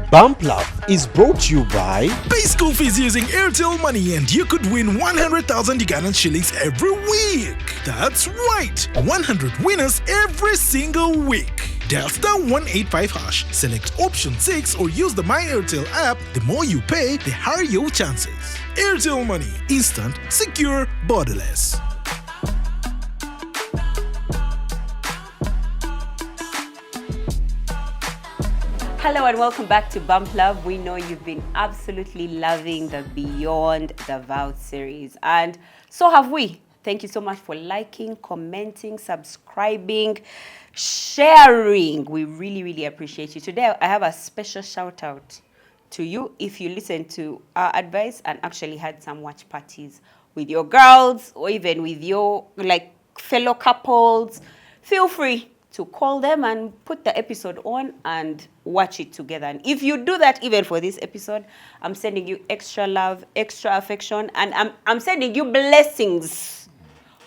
Bump Love is brought to you by Pay school fees using Airtel Money and you could win 100,000 Ugandan shillings every week. That's right, 100 winners every single week. Dial *185#, select option 6 or use the My Airtel app. The more you pay, the higher your chances. Airtel Money, instant, secure, borderless. Hello and welcome back to Bump Love. We know you've been absolutely loving the Beyond the Vows series, and so have we. Thank you so much for liking, commenting, subscribing, sharing. We really, really appreciate you. Today, I have a special shout out to you if you listened to our advice and actually had some watch parties with your girls or even with your fellow couples. Feel free to call them and put the episode on and watch it together. And if you do that even for this episode, I'm sending you extra love, extra affection, and I'm sending you blessings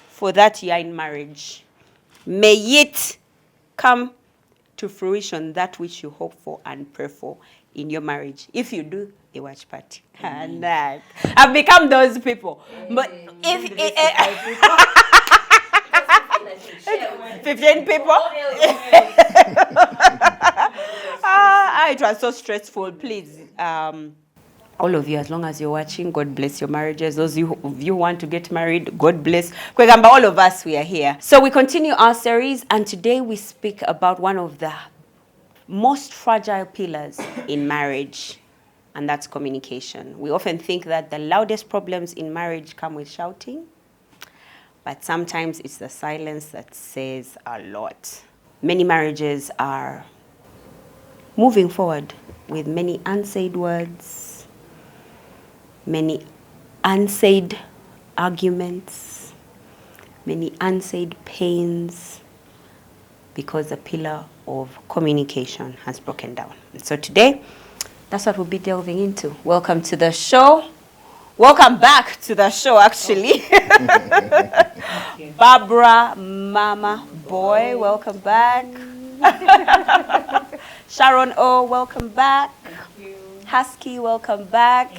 for that year in marriage. May it come to fruition, that which you hope for and pray for in your marriage. If you do a watch party. And that I've become those people. But if 15 people. It was so stressful. Please, all of you, as long as you're watching, God bless your marriages. Those of you who want to get married, God bless. Kwegamba, all of us, we are here. So we continue our series, and today we speak about one of the most fragile pillars in marriage, and that's communication. We often think that the loudest problems in marriage come with shouting, but sometimes it's the silence that says a lot. Many marriages are moving forward with many unsaid words, many unsaid arguments, many unsaid pains, because the pillar of communication has broken down. And so today, that's what we'll be delving into. Welcome to the show. Welcome back to the show, actually. Barbara, Mama Boy, welcome back. Sharon O, welcome back. Husky, welcome back.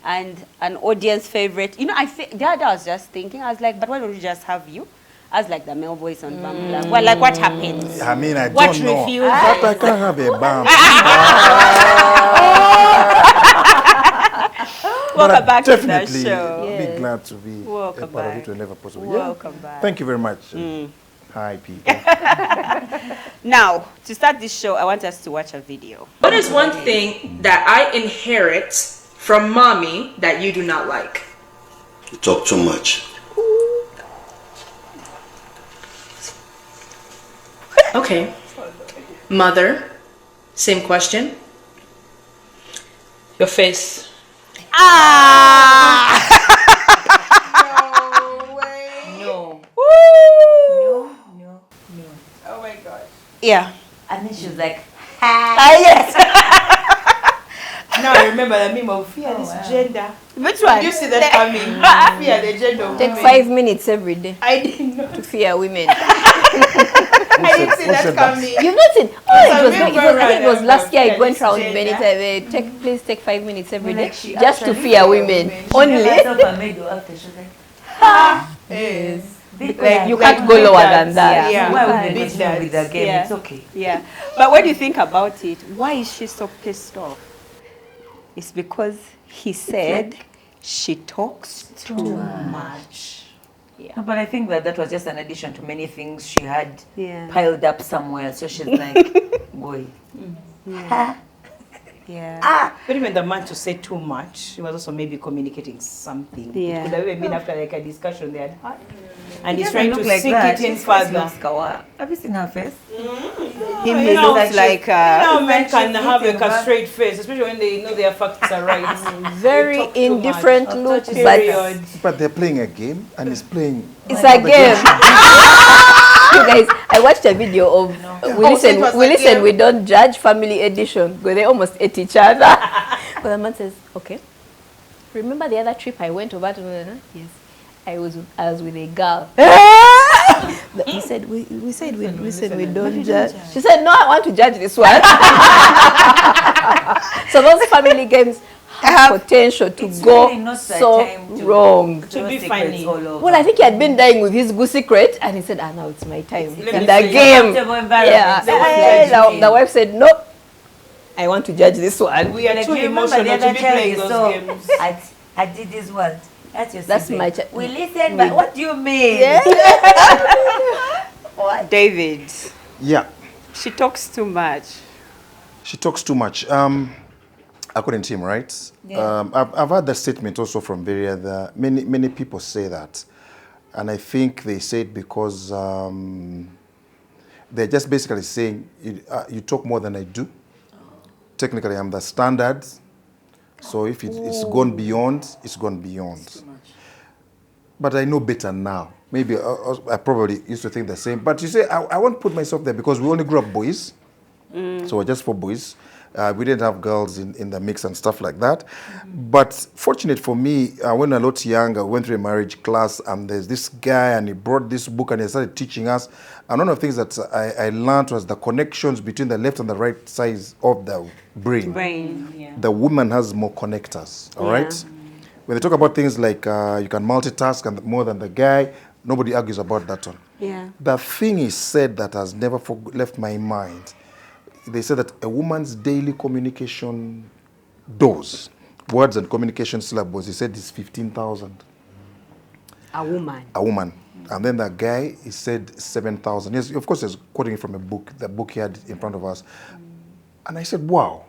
And an audience favorite. You know, I was just thinking, I was like, but why don't we just have you as like the male voice on Bump Love? Well, like, what happens? I mean, I what don't know. refuse? But I can't have a bump. Welcome back to the Definitely show. be glad to be Welcome a part back. of it whenever possible. Welcome back. Thank you very much. Hi, people. Now, to start this show, I want us to watch a video. What is one thing that I inherit from mommy that you do not like? You talk too much. Okay. Mother, same question. Your face. Ah! No way. No. Woo! No. Oh my gosh. Yeah. And then she was like, Yes. now I remember the meme of fear this gender. Which one? Did you see that coming? Fear the gender of Take women. 5 minutes every day I didn't know. to fear women. I didn't see that coming. You've not seen? Oh, Yes, I think it was last year. It fear went this round gender. many times. Please take 5 minutes every day Like she just to actually fear women. Only. She was like, Yes. Like, you can't go lower than that. Yeah. why would Beat they continue with the that. game? Yeah. It's okay. Yeah. But when you think about it, why is she so pissed off? It's because he said she talks too much. No, but I think that was just an addition to many things she had Yeah. piled up somewhere. So she's like, boy. Yeah. But even the man to say too much, he was also maybe communicating something. Yeah. It could have even been after like a discussion they had had. And He he's doesn't trying to look like sink that. it in His face further. looks kawa. Have you seen her face? He You know, looks like now men can she's have eating like a back. straight face, especially when they know their facts are right. Very They talk too indifferent much. look, Period. But they're playing a game, and it's playing. It's a game. You guys, I watched a video of we don't judge family edition where they almost ate each other. But the man says, okay, remember the other trip I went over to? Yes. I was with a girl. He said, we said we don't judge. She said, no, I want to judge this one. So those family games have potential to go really not the so time to wrong. To be secrets funny. all over. Well, I think he had been dying with his goosey crate, and he said, now it's my time. It's In a the game. comfortable environment. Yeah. They won't judge me. The wife said, nope, I want to judge this one. We are Like, too you remember emotional the to other be child playing you those saw games. at did this world. That's your That's sibling. my child. We listen, but what do you mean? What? David, Yeah, she talks too much. she talks too much. According to him, right? Yeah. I've heard that statement also from very other, many people say that. And I think they say it because they're just basically saying, you talk more than I do. Technically, I'm the standard. So if it's gone beyond, it's gone beyond. But I know better now. Maybe I probably used to think the same. But you say, I won't put myself there because we only grew up boys. So we're just 4 boys. We didn't have girls in the mix and stuff like that. But fortunate for me, when I was a lot younger, I went through a marriage class and there's this guy and he brought this book and he started teaching us. And one of the things that I learned was the connections between the left and the right sides of the brain. The woman has more connectors, all right? When they talk about things like you can multitask and more than the guy, nobody argues about that one. Yeah. The thing he said that has never left my mind, they said that a woman's daily communication dose, words and communication syllables, he said is 15,000. A woman. A woman. And then the guy, he said 7,000. Yes, of course, he's quoting it from a book, the book he had in front of us. And I said, wow.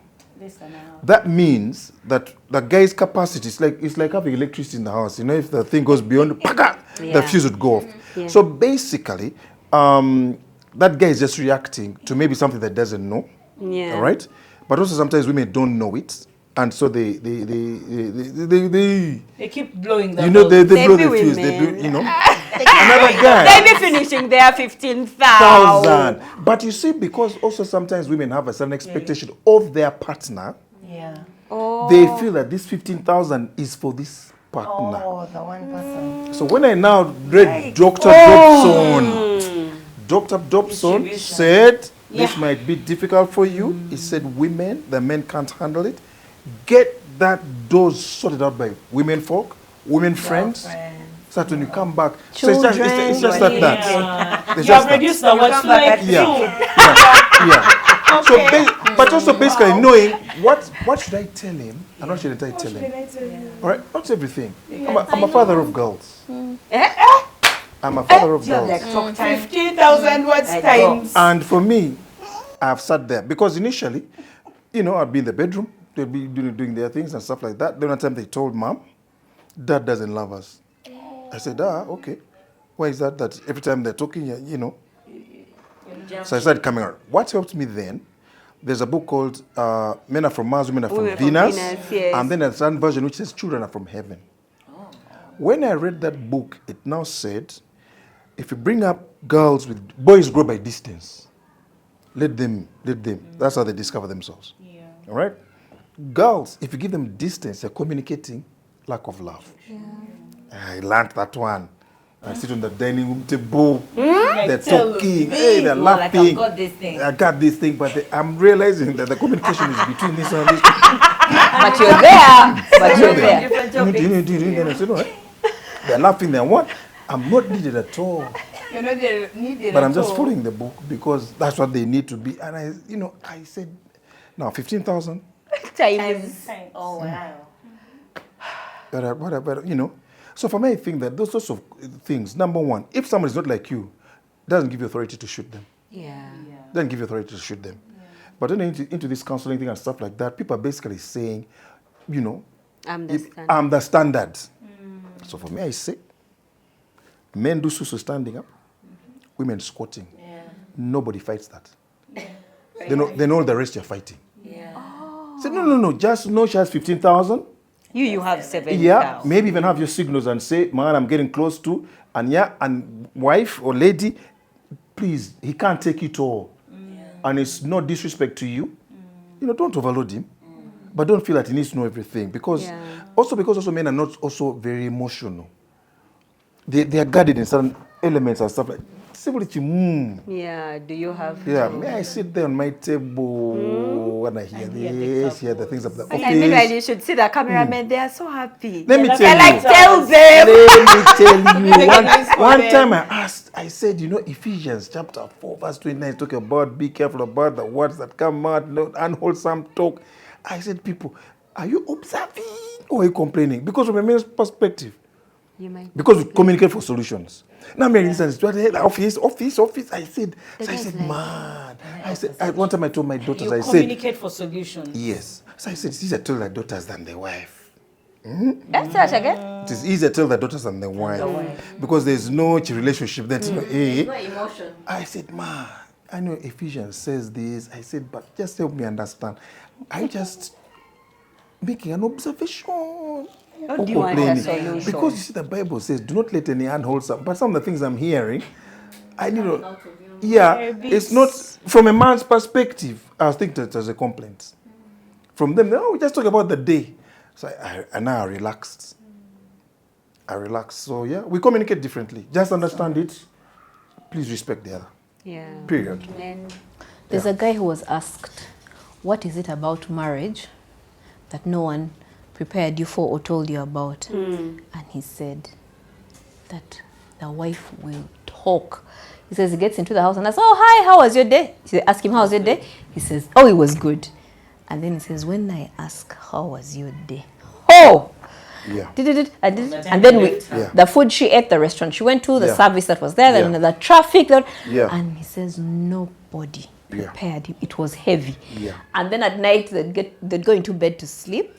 That means that the guy's capacity, it's like having electricity in the house. You know, if the thing goes beyond, the fuse would go off. Yeah. So basically, that guy is just reacting to maybe something that doesn't know. Yeah. All right? But also sometimes women don't know it. And so they keep blowing the you know, they blow the Baby fuse. They do, women. you know. Another guy. They be finishing their 15,000. But you see, because also sometimes women have a certain expectation of their partner, Yeah. they feel that this 15,000 is for this partner. Oh, the one person. So when I now read Dr. Dobson, Dr. Dobson said, this might be difficult for you. He said, women, the men can't handle it. Get that dose sorted out by women folk, women friends. So that when you come back, so it's just like that. It's You have just that. reduced the word to like Yeah. So, but also basically knowing what should I tell him and what shouldn't I tell him. All right, not everything. I'm a father of girls. I'm a father of girls. 15,000 words times. And for me, I've sat there because initially, you know, I'd be in the bedroom, they'd be doing their things and stuff like that. Then one time they told Mom, Dad doesn't love us. I said, okay. Why is that? That every time they're talking, you know. So I started coming out. What helped me then, there's a book called Men Are From Mars, Women Are From Venus. Yes. And then there's one version which says Children Are From Heaven. When I read that book, it now said, if you bring up girls with, boys grow by distance. Let them. That's how they discover themselves. All right? Girls, if you give them distance, they're communicating lack of love. I learned that one. I sit on the dining room table. They're talking. Hey, they're laughing. Like, I've got this thing. I got this thing, but I'm realizing that the communication is between this and this. But you're there. But you're there. Different topics. And I said, no, they're laughing. They're what? I'm not needed at all. You're not needed. But I'm just following the book because that's what they need to be. And I said, now 15,000. Times. Oh, wow. But, you know. So for me, I think that those sorts of things, number one, if someone is not like you, doesn't give you authority to shoot them. Doesn't give you authority to shoot them. But then into this counseling thing and stuff like that, people are basically saying, you know, I'm the standard. So for me, I say, men do susu standing up, women squatting. Nobody fights that. They know the rest you're fighting. Say, no, just know she has 15,000. You have 7,000. Yeah, maybe even have your signals and say, man, I'm getting close to, and wife or lady, please, he can't take it all. And it's no disrespect to you. You know, don't overload him. But don't feel that he needs to know everything. Because also men are not also very emotional. they are guarded in certain elements and stuff like. Yeah, do you have? Yeah, may I sit there on my table when I hear this, hear the things of the office? I think you should see the cameramen. They are so happy. Let me tell you. Like, tell them. Let me tell you. One time I said, Ephesians chapter 4, verse 29, talk about be careful about the words that come out, no unwholesome talk. I said, people, are you observing or are you complaining? Because from a man's perspective, because we communicate for solutions. Now, me listen, office. I said, man. I said, one time I told my daughters, I said, communicate for solutions. yes. So I said, it's easier to tell their daughters than their wife. That's that again. It is easier to tell their daughters than their wife. Because there's no relationship that, no emotion. I said, man, I know Ephesians says this. I said, but just help me understand. I just making an observation. What do you want a solution? Because you see, the Bible says, do not let any unwholesome. But some of the things I'm hearing, I need to. Yeah, it's not from a man's perspective. I think that as a complaint. From them, we just talk about the day. So now I relaxed. So yeah, we communicate differently. Just understand it. Please respect the other. Yeah. Period. There's a guy who was asked, what is it about marriage that no one prepared you for or told you about? And he said that the wife will talk. He says he gets into the house and asks, oh, hi, how was your day? He ask him, how was your day? He says, oh, it was good. And then he says, when I ask, how was your day? Oh! Yeah. And then the food she ate, the restaurant she went to, the service that was there, the traffic. And he says, nobody prepared him. It was heavy. Yeah. And then at night, they'd go into bed to sleep.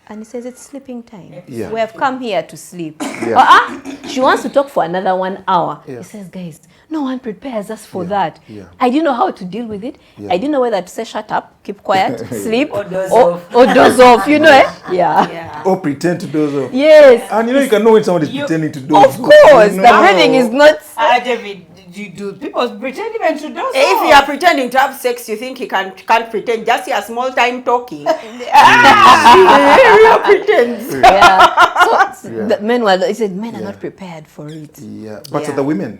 And he says, it's sleeping time. Yeah. We have come here to sleep. Yeah. She wants to talk for another 1 hour. Yeah. He says, guys, no one prepares us for that. Yeah. I didn't know how to deal with it. Yeah. I didn't know whether to say, shut up, keep quiet, sleep, Or doze off. or doze off, Yeah. Or pretend to doze off. Yes. And you can know when somebody is pretending to doze Of course. The breathing is not... David, you do people pretend even to do If you are pretending to have sex, you think he can't pretend. Just a small time talking. You pretend. Yeah. So the men were, he said, men are not prepared for it. Yeah. But the women.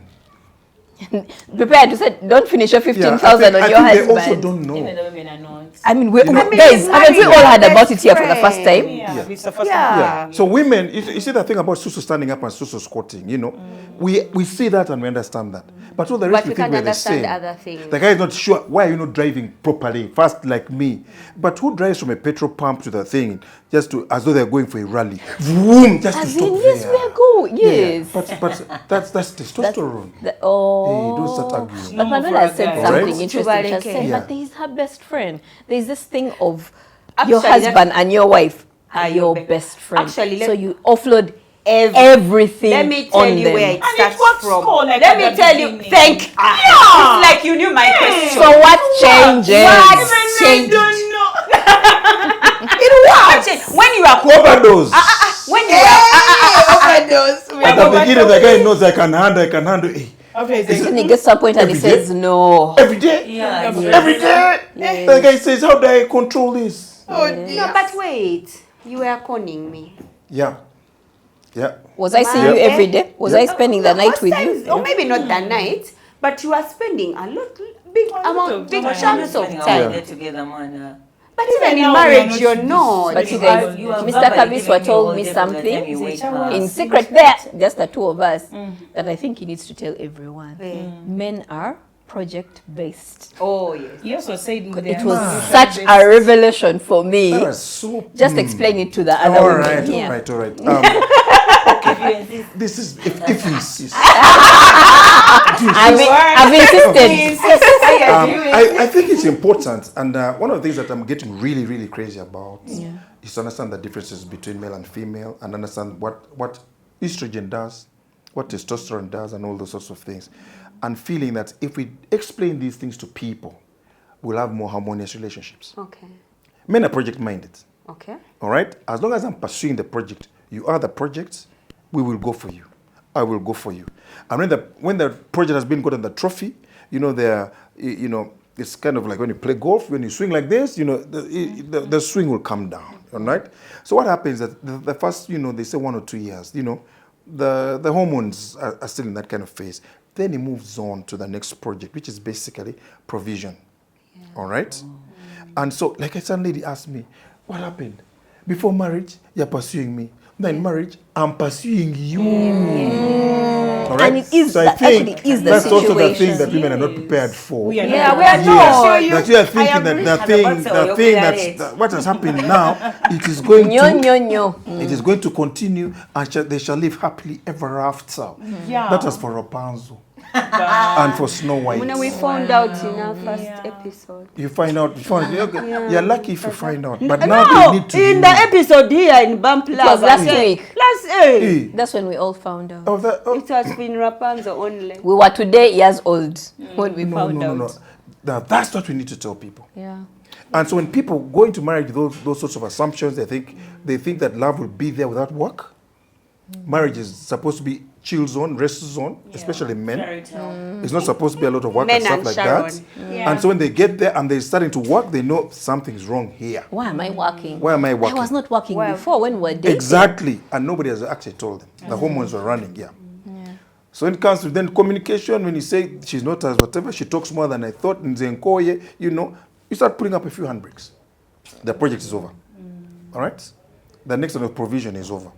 Prepared to say, don't finish your 15,000 on your I think husband. they also don't know. Even the women are not. I mean, guys, haven't we all heard about it here for the first time? Yeah, it's the first Yeah. So women, you see the thing about Susu standing up and Susu squatting, we see that and we understand that. But all the rest we think we're the same. Other things. The guy is not sure, why are you not driving properly, fast like me? But who drives from a petrol pump to the thing, as though they're going for a rally? Vroom, just to stop Yes, there. we are going. Yes. Yeah. But that's testosterone. Hey, don't start arguing. But Manuela said something Alright. interesting. She said, Yeah. but there is her best friend. There is this thing of Actually, your husband and your wife are your best friend. Actually, so you offload everything Let me tell on you them. where it And starts it works from. cool, like Let at me the tell you. beginning. It's like you knew my question. So what changes? I don't know. What changes? When you are Overdose. when you are At the beginning, the guy knows I can handle. Hey, And he gets to a point and he Every day? says, no. every day? Yeah. Every day? The guy says, how do I control this? no, but wait, you were conning me. Yeah. Was I seeing you every day? Was I spending the night with you? Or maybe not the night, but you are spending a lot, big chunks of time. Together, man. But even in marriage, you're not. But you guys, Mr. Kabiswa told me something in secret there, just the two of us, that I think he needs to tell everyone. Men are project-based. Oh, yes. You also said It was such a revelation for me. That was so... Just explain it to the other All women right, here. all right. This is... If you insist. I've insisted. I think it's important, and one of the things that I'm getting really, really crazy about is to understand the differences between male and female, and understand what estrogen does, what testosterone does, and all those sorts of things, and feeling that if we explain these things to people, we'll have more harmonious relationships. Okay. Men are project-minded. Okay. All right? As long as I'm pursuing the project, you are the project, we will go for you. I will go for you. And when the project has been gotten the trophy, it's kind of like when you play golf, when you swing like this, the swing will come down, all right? So what happens is that the first, they say 1 or 2 years, the hormones are still in that kind of phase. Then he moves on to the next project, which is basically provision. All right? And so, like some lady asked me, what happened? Before marriage, you're pursuing me. Then marriage, I'm pursuing you. All right? And it is so I think actually is the that's also the thing situation. that women are not prepared for. We are Yeah, not. we are not. That you are thinking that the thing that what has happened now, it is going it is going to continue and they shall live happily ever after. Yeah. That was for Rapunzel and for Snow White. When we found out in our first episode. You find out, you're lucky if you find out. But No, now they need to in the episode here in Bump It was last week. Hey. That's when we all found out. It has been Rapunzel only. We were today years old when we found out. No. Now that's what we need to tell people. Yeah. And so when people go into marriage with those sorts of assumptions, they think that love will be there without work. Marriage is supposed to be chill zone, rest zone, especially men. It's not supposed to be a lot of work Men and stuff and like Sharon. that. And so when they get there and they're starting to work, they know something's wrong here. Why am I working? Why am I working? I was not working before when we were dating. Exactly. And nobody has actually told them. The hormones were running, So when it comes to then communication, when you say she's not as whatever, she talks more than I thought, Nzenkoye, you start putting up a few handbrakes. The project is over. All right? The next one of provision is over.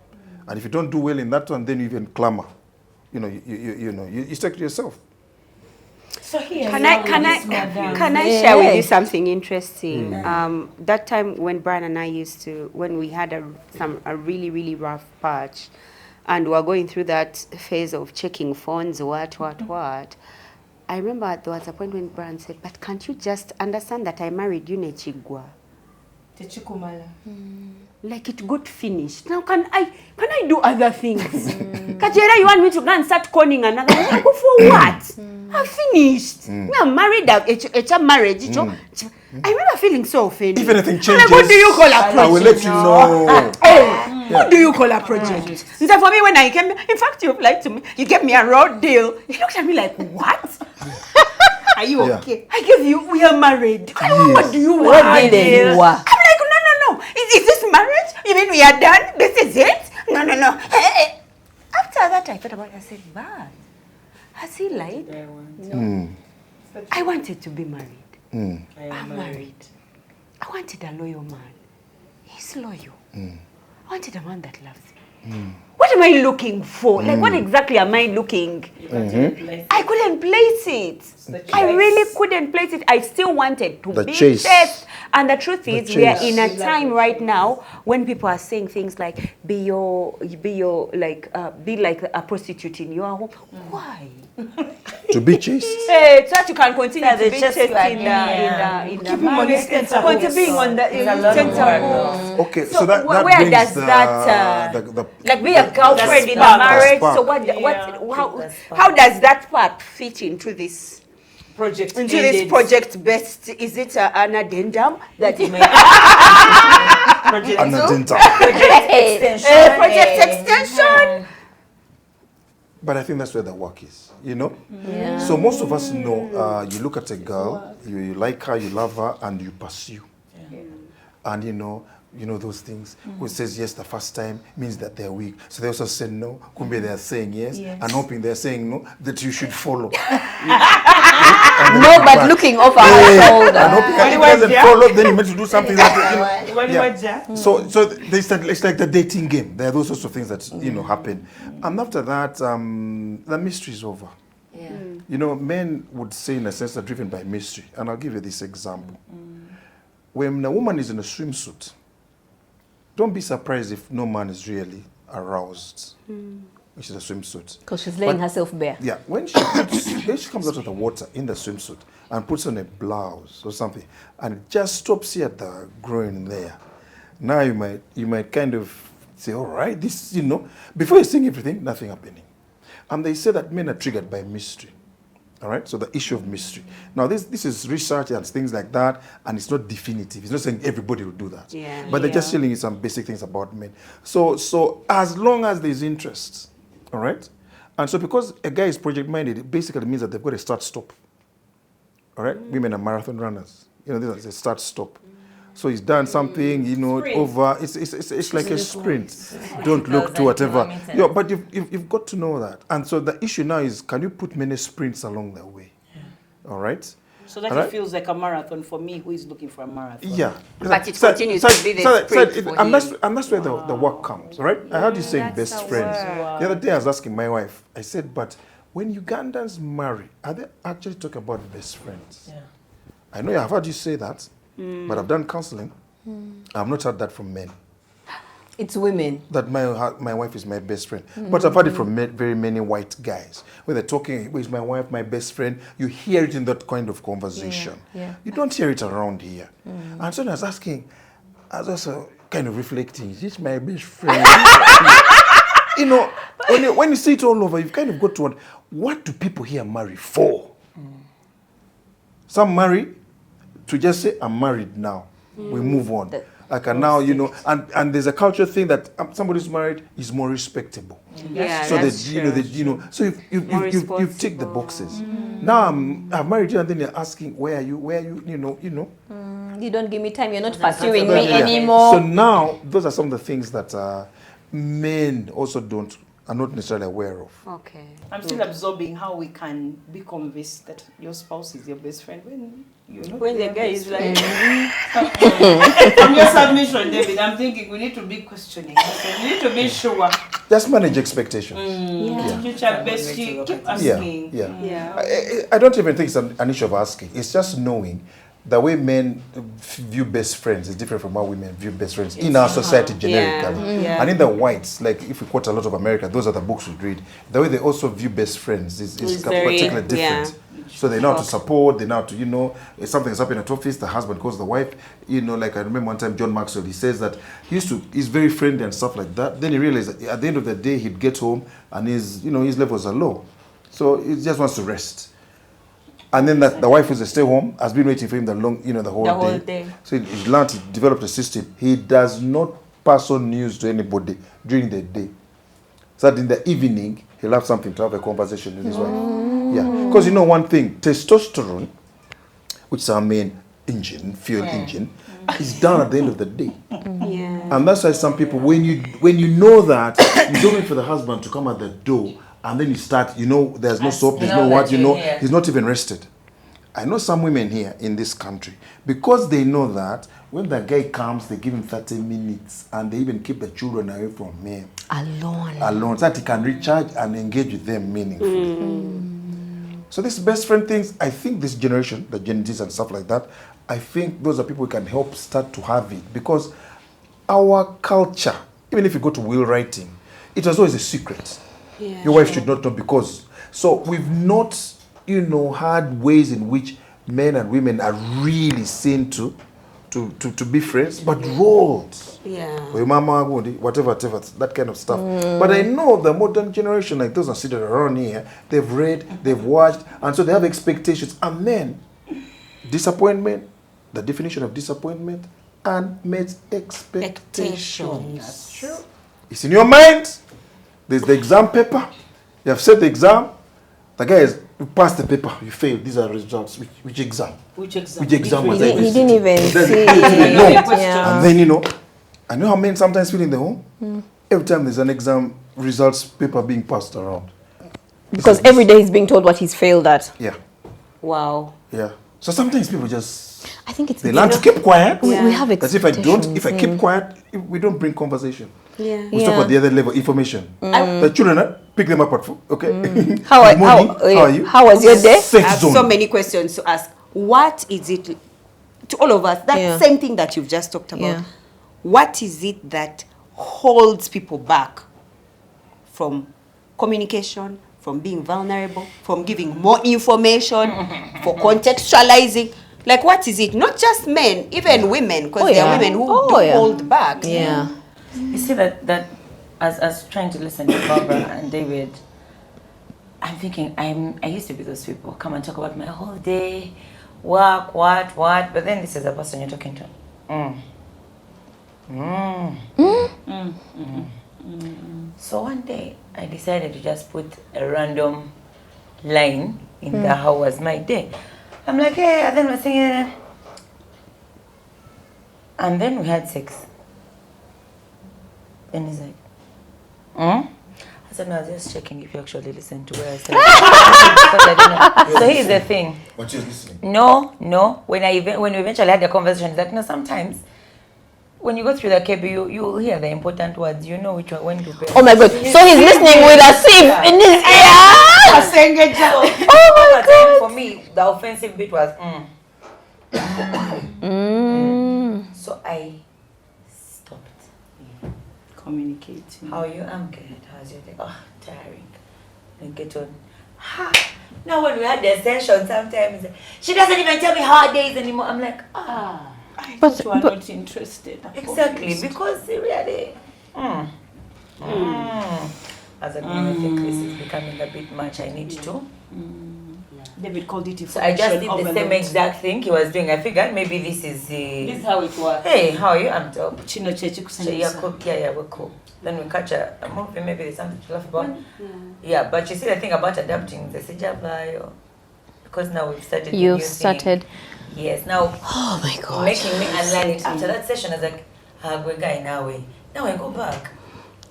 And if you don't do well in that one, then you even clamor. You stick to yourself. So here Can I share with you something interesting? That time when Brian and I when we had a really, really rough patch, and we were going through that phase of checking phones, what. I remember there was a point when Brian said, but can't you just understand that I married you Nechigwa? Like it got finished. Now can I do other things? Kajera, you want me to go and start conning another? I go for what? I'm finished. I'm married. It's a marriage. I remember feeling so offended. If anything changes, what do you call a project? I will let you know. What do you call a project? So for me, when I came, in fact, you applied to me. You gave me a raw deal. He looked at me like, what? Are you okay? I gave you. We are married. What do you want? What deal you I'm like, no. Is this marriage? You mean we are done? This is it? No. After that, I thought about it. I said, man, has he lied? No. I wanted to be married. I'm married. I wanted a loyal man. He's loyal. I wanted a man that loves me. What am I looking for? Like, what exactly am I looking? I couldn't place it. I really couldn't place it. I still wanted to be chased. And the truth is, we are in a time right now when people are saying things like, be like a prostitute in your home. Why? To be chased. So that you can continue to be chased in the marriage. Being on the center. Okay, so that where brings does that like be a girlfriend in a marriage? So how does that part fit into this project? Into this project best? Is it an addendum that you may project extension? But I think that's where the work is, So most of us know, you look at a girl, you like her, you love her, and you pursue. And you know those things. Who says yes the first time means that they're weak. So they also say no. Kumbe they're saying yes, and hoping they're saying no, that you should follow. No, but looking over her shoulder. And hoping that if it doesn't follow, then you're meant to do something that So it's like the dating game. There are those sorts of things that happen. And after that, the mystery is over. Men would say in a sense they're driven by mystery. And I'll give you this example. When a woman is in a swimsuit, don't be surprised if no man is really aroused, which is a swimsuit. Because she's laying herself bare. Yeah, when she comes out of the water in the swimsuit and puts on a blouse or something, and it just stops here at the groin there, now you might kind of say, all right, this, before you're seeing everything, nothing happening. And they say that men are triggered by mystery. All right, so the issue of mystery. Now, this is research and things like that, and it's not definitive. It's not saying everybody will do that. But they're just telling you some basic things about men. So as long as there's interest, all right? And so because a guy is project-minded, it basically means that they've got a start-stop. All right? Women are marathon runners. There's a start-stop. So he's done something, you know, over. It's like a sprint. Don't look to whatever. Yeah, but you've got to know that. And so the issue now is, can you put many sprints along the way? All right. So that it feels like a marathon for me who is looking for a marathon. Yeah. But it continues to be the sprint for him. And that's where the work comes, right? I heard you saying best friends. The other day I was asking my wife, I said, but when Ugandans marry, are they actually talking about best friends? Yeah. I know I've heard you say that, but I've done counseling. I've not heard that from men. It's women. That my wife is my best friend. But I've heard it from very many white guys. When they're talking, is my wife my best friend? You hear it in that kind of conversation. Yeah. You don't hear it around here. And so I was asking, I was also kind of reflecting, is this my best friend? You know, when you see it all over, you've kind of got to wonder, what do people here marry for? Some marry to just say, I'm married now. We move on. Like now, you know, and there's a cultural thing that somebody who's married is more respectable. Yeah, so that's that you know, so you've ticked the boxes. Now I've married you, and then you're asking, where are you, you know. You don't give me time. You're not pursuing me anymore. So now those are some of the things that men also are not necessarily aware of. Okay. I'm still absorbing how we can be convinced that your spouse is your best friend when you're not. When the guy is like, from your submission, David, I'm thinking we need to be questioning. We need to be sure. Just manage expectations. Future bestie, keep asking. I don't even think it's an issue of asking. It's just knowing the way men view best friends is different from how women view best friends in our society generically. And in the whites, like if we quote a lot of America, those are the books we read. The way they also view best friends is particularly different. So they know how to support, they know how to, you know, if something has happened at office, the husband calls the wife. You know, like I remember one time John Maxwell, he says that he's very friendly and stuff like that. Then he realized that at the end of the day, he'd get home and his levels are low. So he just wants to rest. And then the wife who's a stay home has been waiting for him the whole day. So he developed a system. He does not pass on news to anybody during the day. So that in the evening, he'll have something to have a conversation with his wife. Yeah. Because you know one thing, testosterone, which is our main fuel engine, is down at the end of the day. And that's why some people, when you know that, you don't wait for the husband to come at the door. And then you start, you know, there's no soap, there's no what, he's not even rested. I know some women here in this country, because they know that when the guy comes, they give him 30 minutes and they even keep the children away from him. Alone, so that he can recharge and engage with them meaningfully. So these best friend things, I think this generation, the Gen Zs and stuff like that, I think those are people who can help start to have it. Because our culture, even if you go to will writing, it was always a secret. Your wife should not know because. So we've not, had ways in which men and women are really seen to be friends, but roles. Your mama, whatever, that kind of stuff. But I know the modern generation, like those are seated around here, they've read, they've watched, and so they have expectations. And then, disappointment, the definition of disappointment, unmet expectations. That's true. It's in your mind. There's the exam paper. You have set the exam. The guy you passed the paper. You failed. These are results. Which exam? Which exam was that? He didn't even see. And then, I know how men sometimes feel in the home. Every time there's an exam results paper being passed around. Because every day he's being told what he's failed at. Yeah. Wow. Yeah. So sometimes people I think it's... They learn to keep quiet. We have expectations. If I keep quiet, we don't bring conversation. We talk Yeah. about the other level, information. The children, pick them up at food. Okay. How are you? How was your day? I have so many questions to ask. What is it, to all of us, that same thing that you've just talked about, what is it that holds people back from communication, from being vulnerable, from giving more information, for contextualizing? Like, what is it? Not just men, even women, because there are women who don't hold back. You see that as trying to listen to Barbara and David, I'm thinking I used to be those people, come and talk about my whole day, work, what, but then this is the person you're talking to. So one day I decided to just put a random line in the how was my day. I'm like, hey, and then we're thinking, And then we had sex. Then he's like, I said, no, I was just checking if you actually listened to where I said. Because I didn't know. So here's the thing. But you're listening. No. When we eventually had the conversation, he's like, no, sometimes when you go through the KB, you'll hear the important words. You know which one, when to pay. Oh my God. So he's listening with a sieve in his ear. Oh my God. For me, the offensive bit was, So I stopped. Communicating. How are you? I'm good. How's your day? Oh, tiring. And get on. Now when we had the session, sometimes she doesn't even tell me her days anymore. I'm like, I thought you are not interested. Exactly, because really, as a woman, I think this is becoming a bit much. I need to. David called it So I just did the same exact thing he was doing. I figured maybe this is This is how it works. Hey, how are you? I'm top. Chino chechi Yeah, we're cool. Then we catch a movie, maybe there's something to laugh about. Yeah, but you see the thing about adapting the Sijava, because now we've started. You've started. Yes, now. Oh my God. Making me unlearn it. After that session, I was like, we're going now. Now I go back.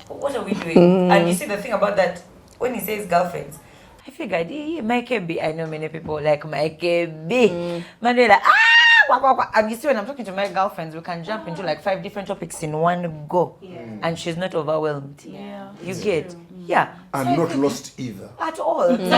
What are we doing? And you see the thing about that, when he says girlfriends, I figured, my KB, I know many people like my KB. Man, they're like, wah, wah, wah. And you see, when I'm talking to my girlfriends, we can jump into like 5 different topics in one go. And she's not overwhelmed. Yeah. You get? Yeah. I'm not lost either. At all. It was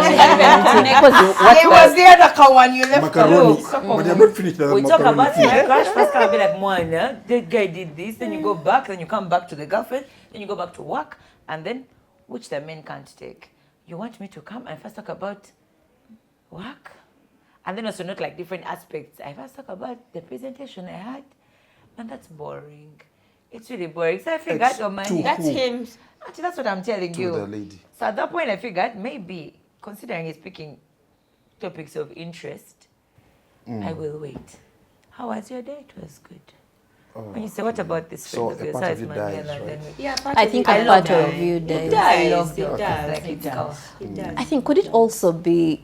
the other one you left. Macaroni. But I'm not finished. We talk about it. Crash first can be like, Moana, the guy did this, then you go back, then you come back to the girlfriend, then you go back to work, and then, which the men can't take. You want me to come and first talk about work? And then also not like different aspects. I first talk about the presentation I had, and that's boring. It's really boring. So I figured, oh man, That's him. Actually, that's what I'm telling you. To the lady. So at that point, I figured maybe, considering he's picking topics of interest, I will wait. How was your day? It was good. When you say, what about this friend of a yours? part How of is you Mandela? dies, Then right? Yeah, I think a part of you it does. does. It does. Like It does. I think, could it also be,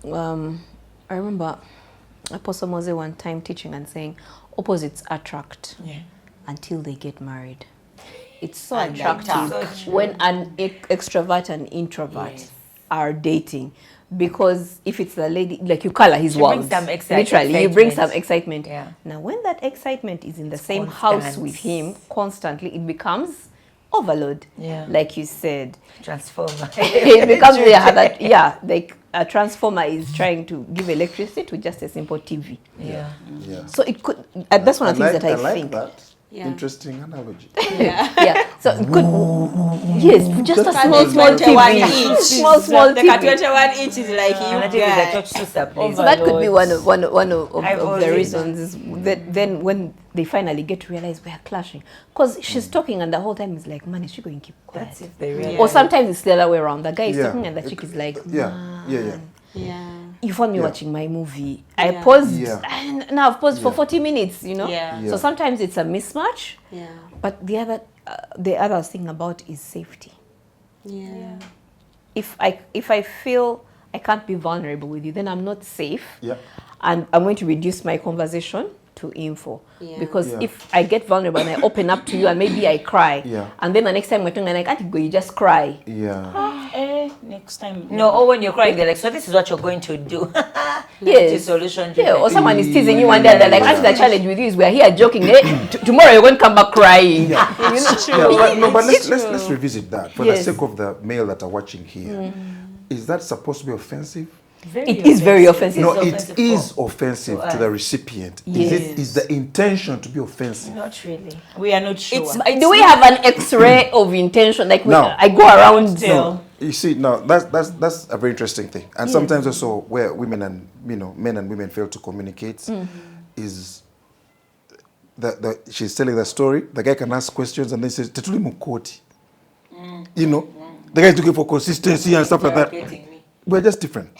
I remember Apostle Mose one time teaching and saying, opposites attract until they get married. It's so attractive when an extrovert and introvert are dating. Because if it's the lady, like you color his world, literally, you bring some excitement. Yeah. Now, when that excitement is in the same house with him constantly, it becomes overload. Yeah. Like you said, Transformer. it becomes like a transformer is trying to give electricity to just a simple TV. Yeah. So it could. That's one of the things that I think. That. Interesting analogy. Yeah. So it could. Yes, just a small One TV. inch. Small The TV. 21 inch is like you guys. So that could be one of the always- reasons is that then when they finally get to realize we are clashing, because she's talking and the whole time is like, man, is she going to keep quiet? That's if they really. Or sometimes it's the other way around. The guy is Yeah. talking and the chick is like, Yeah. you found me watching my movie. I Yeah. paused Yeah. and now I've paused for 40 minutes, you know? Yeah. So sometimes it's a mismatch. Yeah. But the other thing about is safety. Yeah. If I feel I can't be vulnerable with you, then I'm not safe. Yeah. And I'm going to reduce my conversation to info. Yeah. Because Yeah. if I get vulnerable and I open up to you and maybe I cry, and then the next time we're talking, I'm like, Auntie, go, you just cry. Next time. No, or when you're crying, they're like, so this is what you're going to do. Yes. Solution. Yeah, or someone is teasing you one day and they're like, actually the challenge with you is we're here joking. Tomorrow you're going to come back crying. Yeah, but let's revisit that for the sake of the male that are watching here. Is that supposed to be offensive? It is very offensive. No, it is offensive to the recipient. Yes. Is the intention to be offensive? Not really. We are not sure. Do we have an X-ray of intention? Like No. I go around. You see, now that's a very interesting thing, and sometimes also where women and men and women fail to communicate is she's telling the story. The guy can ask questions and then says, "Tetuli mukoti." The guy is looking for consistency and stuff like that. We're just different.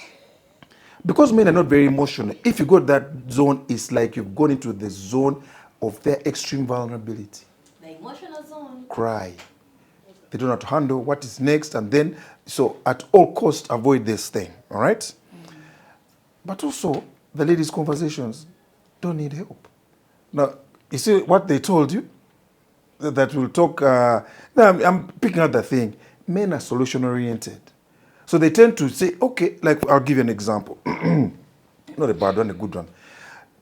Because men are not very emotional. If you go to that zone, it's like you've gone into the zone of their extreme vulnerability. The emotional zone. Cry. They don't know how to handle what is next, and then, so at all costs, avoid this thing, all right? But also, the ladies' conversations don't need help. Now, You see what they told you? That we'll talk. No, I'm picking out the thing. Men are solution oriented. So they tend to say, okay, like I'll give you an example. Not a bad one, a good one.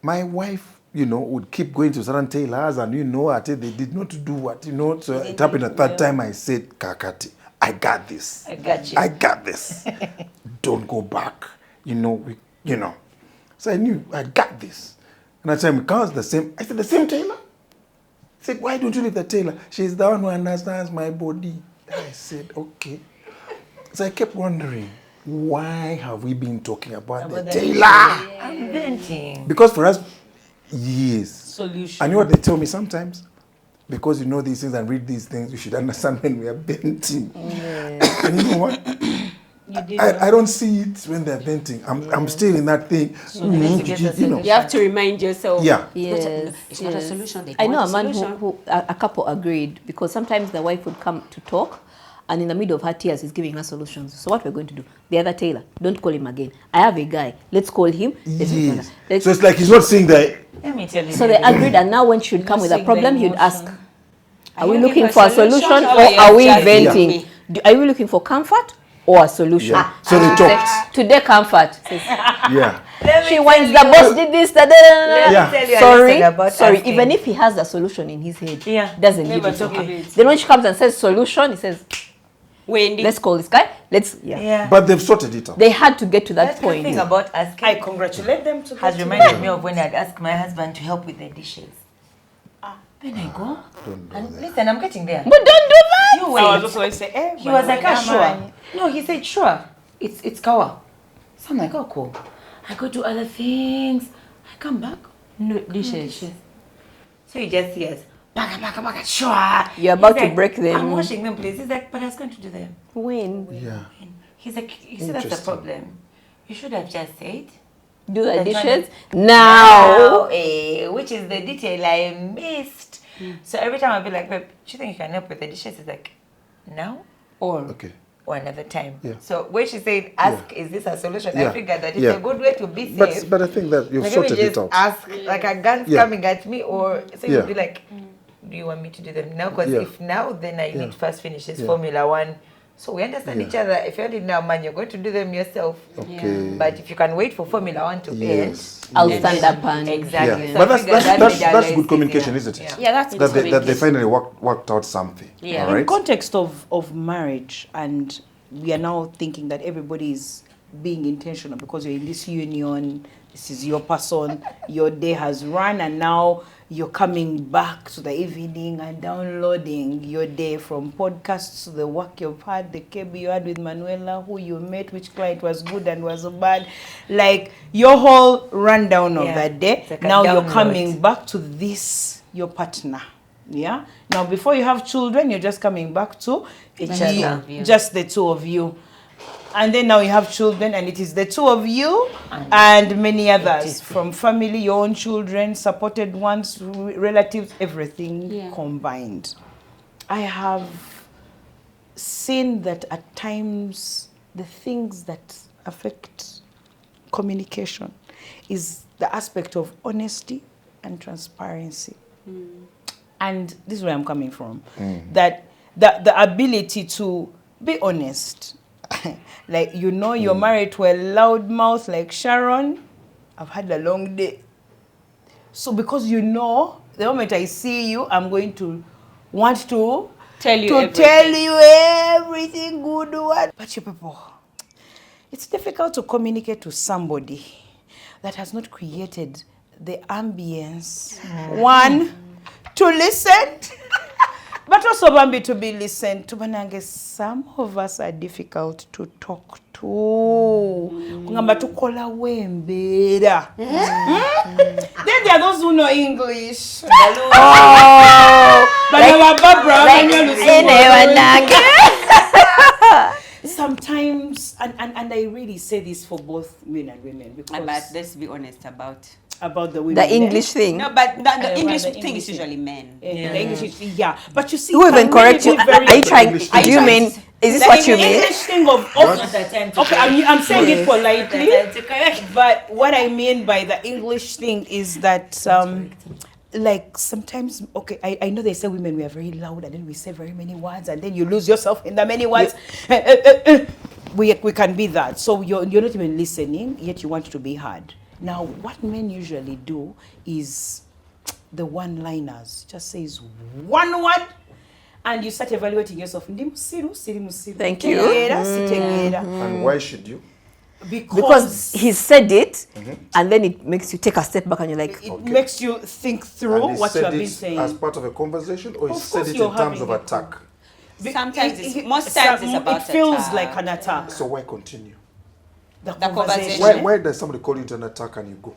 My wife, would keep going to certain tailors and, I tell they did not do what, So it happened a third time. I said, Kakati, I got this. I got you. I got this. Don't go back. So I knew I got this. And I said, because the same. I said, the same tailor? I said, why don't you leave the tailor? She's the one who understands my body. I said, okay. So I kept wondering, why have we been talking about the tailor? I'm venting. Because for us, yes. Solution. And you know what they tell me sometimes? Because you know these things and read these things, you should understand when we are venting. Yeah. And you know what? I don't see it when they're venting. I'm still in that thing. You have to remind yourself. Yeah. Yes, It's not a solution. They I know a want man solution. who a couple agreed, because sometimes the wife would come to talk, and in the middle of her tears, he's giving her solutions. So what we're going to do? The other tailor, don't call him again. I have a guy. Let's call him. Yes. So it's like he's not seeing that. Let me tell you. So they agreed, and now when she would come with a seeing problem, the he'd ask, emotion. are we looking for a solution or are we venting? Are we looking for comfort or a solution? Yeah. So they talked. Today, comfort. Says, Yeah. she wants the boss did this, da, da, da, da. Yeah. Tell you a lesson about Sorry. asking. Even if he has a solution in his head, Yeah. doesn't give Never it. talk of Okay. it. Then when she comes and says solution, he says, Wendy. let's call this guy. Yeah. But they've sorted it out. They had to get to that That's the point. thing about asking. I congratulate them to Has get to reminded me of when I'd ask my husband to help with the dishes. Then I go, and listen, I'm getting there. But don't do that. You I wait. was just going to say, He was like, sure. No, he said, sure. It's Kawa. So I'm like, oh, cool. I go do other things. I come back. No dishes. So he just hears, baka, sure. You're about He's to like, break them. I'm washing them, please. He's like, but I was going to do them. When? Yeah. He's like, you see, that's the Interesting. problem. You should have just said. Do the That's dishes right. now. Which is the detail I missed. So every time I'll be like, babe, do you think you can help with the dishes? It's like, now Okay. or another time. Yeah. So when she said, ask, is this a solution? Yeah. I figured that it's Yeah. a good way to be safe. But I think that you've Like, let me sorted just it out. ask, like a gun's Yeah. coming at me, or so Yeah. you'd be like, do you want me to do them now? Because Yeah. if now, then I need to first finish this Yeah. Formula One. So we understand Yeah. each other. If you're now, man, you're going to do them yourself. Okay. But if you can wait for Formula One to Yes. I'll Yes. stand up and Exactly. Yeah. So But I figured that's made good it communication, easier. isn't it? Yeah, that's That good. they finally worked out something. Yeah. All In right. context of marriage, and we are now thinking that everybody is being intentional because you're in this union, this is your person, your day has run, and now you're coming back to the evening and downloading your day from podcasts to the work you've had, the KB you had with Manuela, who you met, which client was good and was bad, like your whole rundown of Yeah. that day. It's like a Now you're download. coming back to this, your partner. Yeah. Now, before you have children, you're just coming back to Each you- other. just the two of you. And then now you have children, and it is the two of you and many others from family, your own children, supported ones, relatives, everything combined. I have seen that at times the things that affect communication is the aspect of honesty and transparency. And this is where I'm coming from. That the ability to be honest. Like, you're married to a loud mouth like Sharon. I've had a long day. So because the moment I see you, I'm going to want to Tell you everything good. But you people, it's difficult to communicate to somebody that has not created the ambience. One, to listen, but also Bambi to be listened to. Banange, some of us are difficult to talk to. Kungamba tukola wembera. Then there are those who know English. Sometimes, and I really say this for both men and women, because But let's be honest about the women. the English thing. no, but the English the thing English is usually men. The English is, but you see, Who even can correct really you? be very Are you trying? English Do you thing. mean? Is this the what you mean? English thing of okay, I'm saying it politely, but what I mean by the English thing is that like sometimes, okay, I know they say women, we are very loud and then we say very many words and then you lose yourself in the many words. We can be that. So you're not even listening, yet you want to be heard. Now, what men usually do is the one-liners. Just says one word and you start evaluating yourself. Thank you. And why should you? Because he said it, and then it makes you take a step back and you're like, it makes you think through And he what you said have been it saying. as part of a conversation, or he Of said course it you're in terms of having attack? Sometimes most times it's about it feels attack. like an attack. So why continue? The conversation. Why does somebody call you into an attack and you go?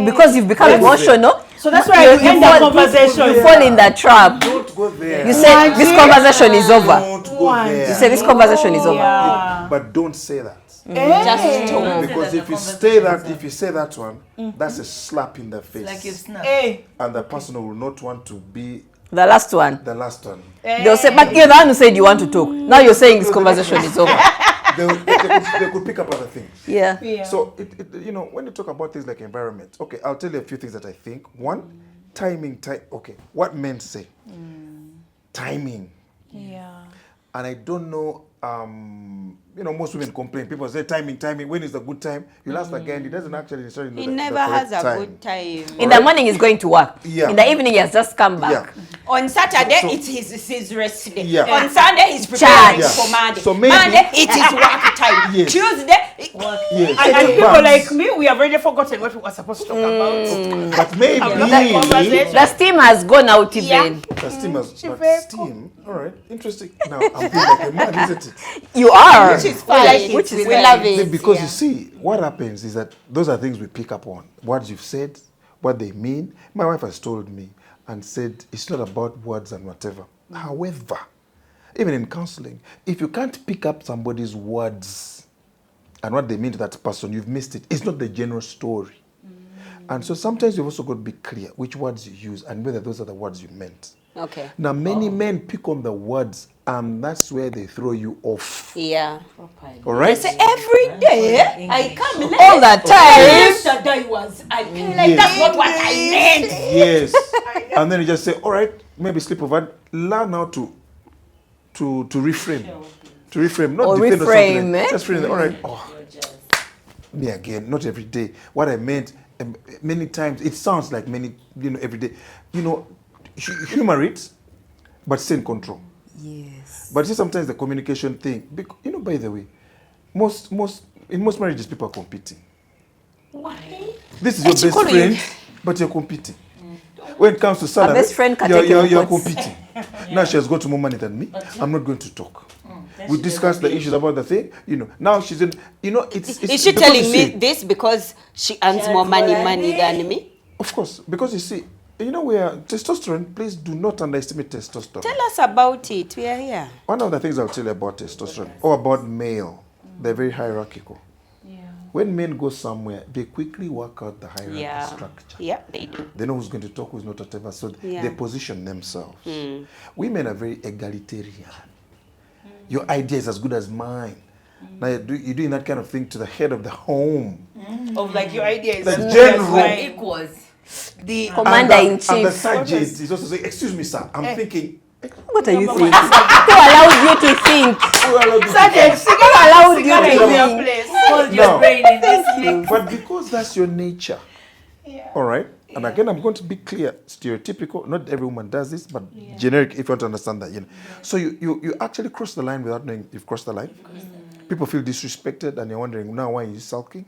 Because you've become emotional. So that's why you end the conversation. You fall in that trap. Don't go there. You say this conversation is over. Don't go there. You say this conversation is over. Yeah. But don't say that. Just talk. Because if you say that one, that's a slap in the face. Like you snap. And the person will not want to be The last one. the last one. They'll say, but you're the one who said you want to talk. Now you're saying this conversation is over. They could pick up other things. Yeah. So, when you talk about things like environment, okay, I'll tell you a few things that I think. One, timing. Okay, what men say. Timing. Yeah. And I don't know, most women complain. People say timing. When is the good time? You'll ask the guy and he doesn't actually necessarily know He the never correct has a time. good time. In the morning, he's going to work. Yeah. In the evening, he has just come back. Yeah. On Saturday, So- it's his rest day. Yeah. On Sunday, he's preparing Charge. for Monday. So maybe- Monday, it is work time. Yes. Tuesday, Yes. And people But- like me, we have already forgotten what we were supposed to talk about. But maybe The steam has gone out even. the steam has steam. All right, interesting. Now I'm feeling like a man, isn't it? You are. which is fine. Which is we fine. love it. Because you see, what happens is that those are things we pick up on. What you've said, what they mean. My wife has told me and said it's not about words and whatever. However, even in counseling, if you can't pick up somebody's words and what they mean to that person, you've missed it. It's not the general story. And so sometimes you've also got to be clear which words you use and whether those are the words you meant. Okay. Now, many men pick on the words, and that's where they throw you off. Yeah. All right? Say every day I come late. All the time. Yesterday was I feel like that's not what I meant. Yes. And then you just say, all right, maybe sleep over. Learn how to reframe. To reframe, not Or defend or reframe, something. eh? Just reframe. All right. Oh, me again. Not every day. What I meant many times. It sounds like many. Every day. Humor it, but stay in control. Yes. But see, sometimes the communication thing. By the way, in most marriages, people are competing. Why? This is your best calling friend, you. but you're competing. When it comes to salary, best friend can take you're your competing. Now she has got more money than me. I'm not going to talk. We discussed the issues about the thing. Now she's in. It's Is she because telling you me see- this because she earns more money than me? Of course, because you see, we are testosterone. Please do not underestimate testosterone. Tell us about it. We are here. One of the things I'll tell you about testosterone or about male, they're very hierarchical. When men go somewhere, they quickly work out the hierarchy structure. Yeah, they do. They know who's going to talk, who's not, whatever. So Yeah. they position themselves. Women are very egalitarian. Your idea is as good as mine. Now you're doing that kind of thing to the head of the home. Of like your idea is The as general. good as mine. Equals. The Commander-in-chief. And the sergeant is also saying, excuse me, sir. I'm thinking, What are you thinking? Who allowed you to think? who allowed you to Sergeant, think? Who allowed you cigarette to in your think? place. Hold your No. brain in this. But because that's your nature, all right? And again, I'm going to be clear, stereotypical. Not every woman does this, but generic, if you want to understand that. So you actually cross the line without knowing you've crossed the line. People feel disrespected, and you're wondering, now why are you sulking?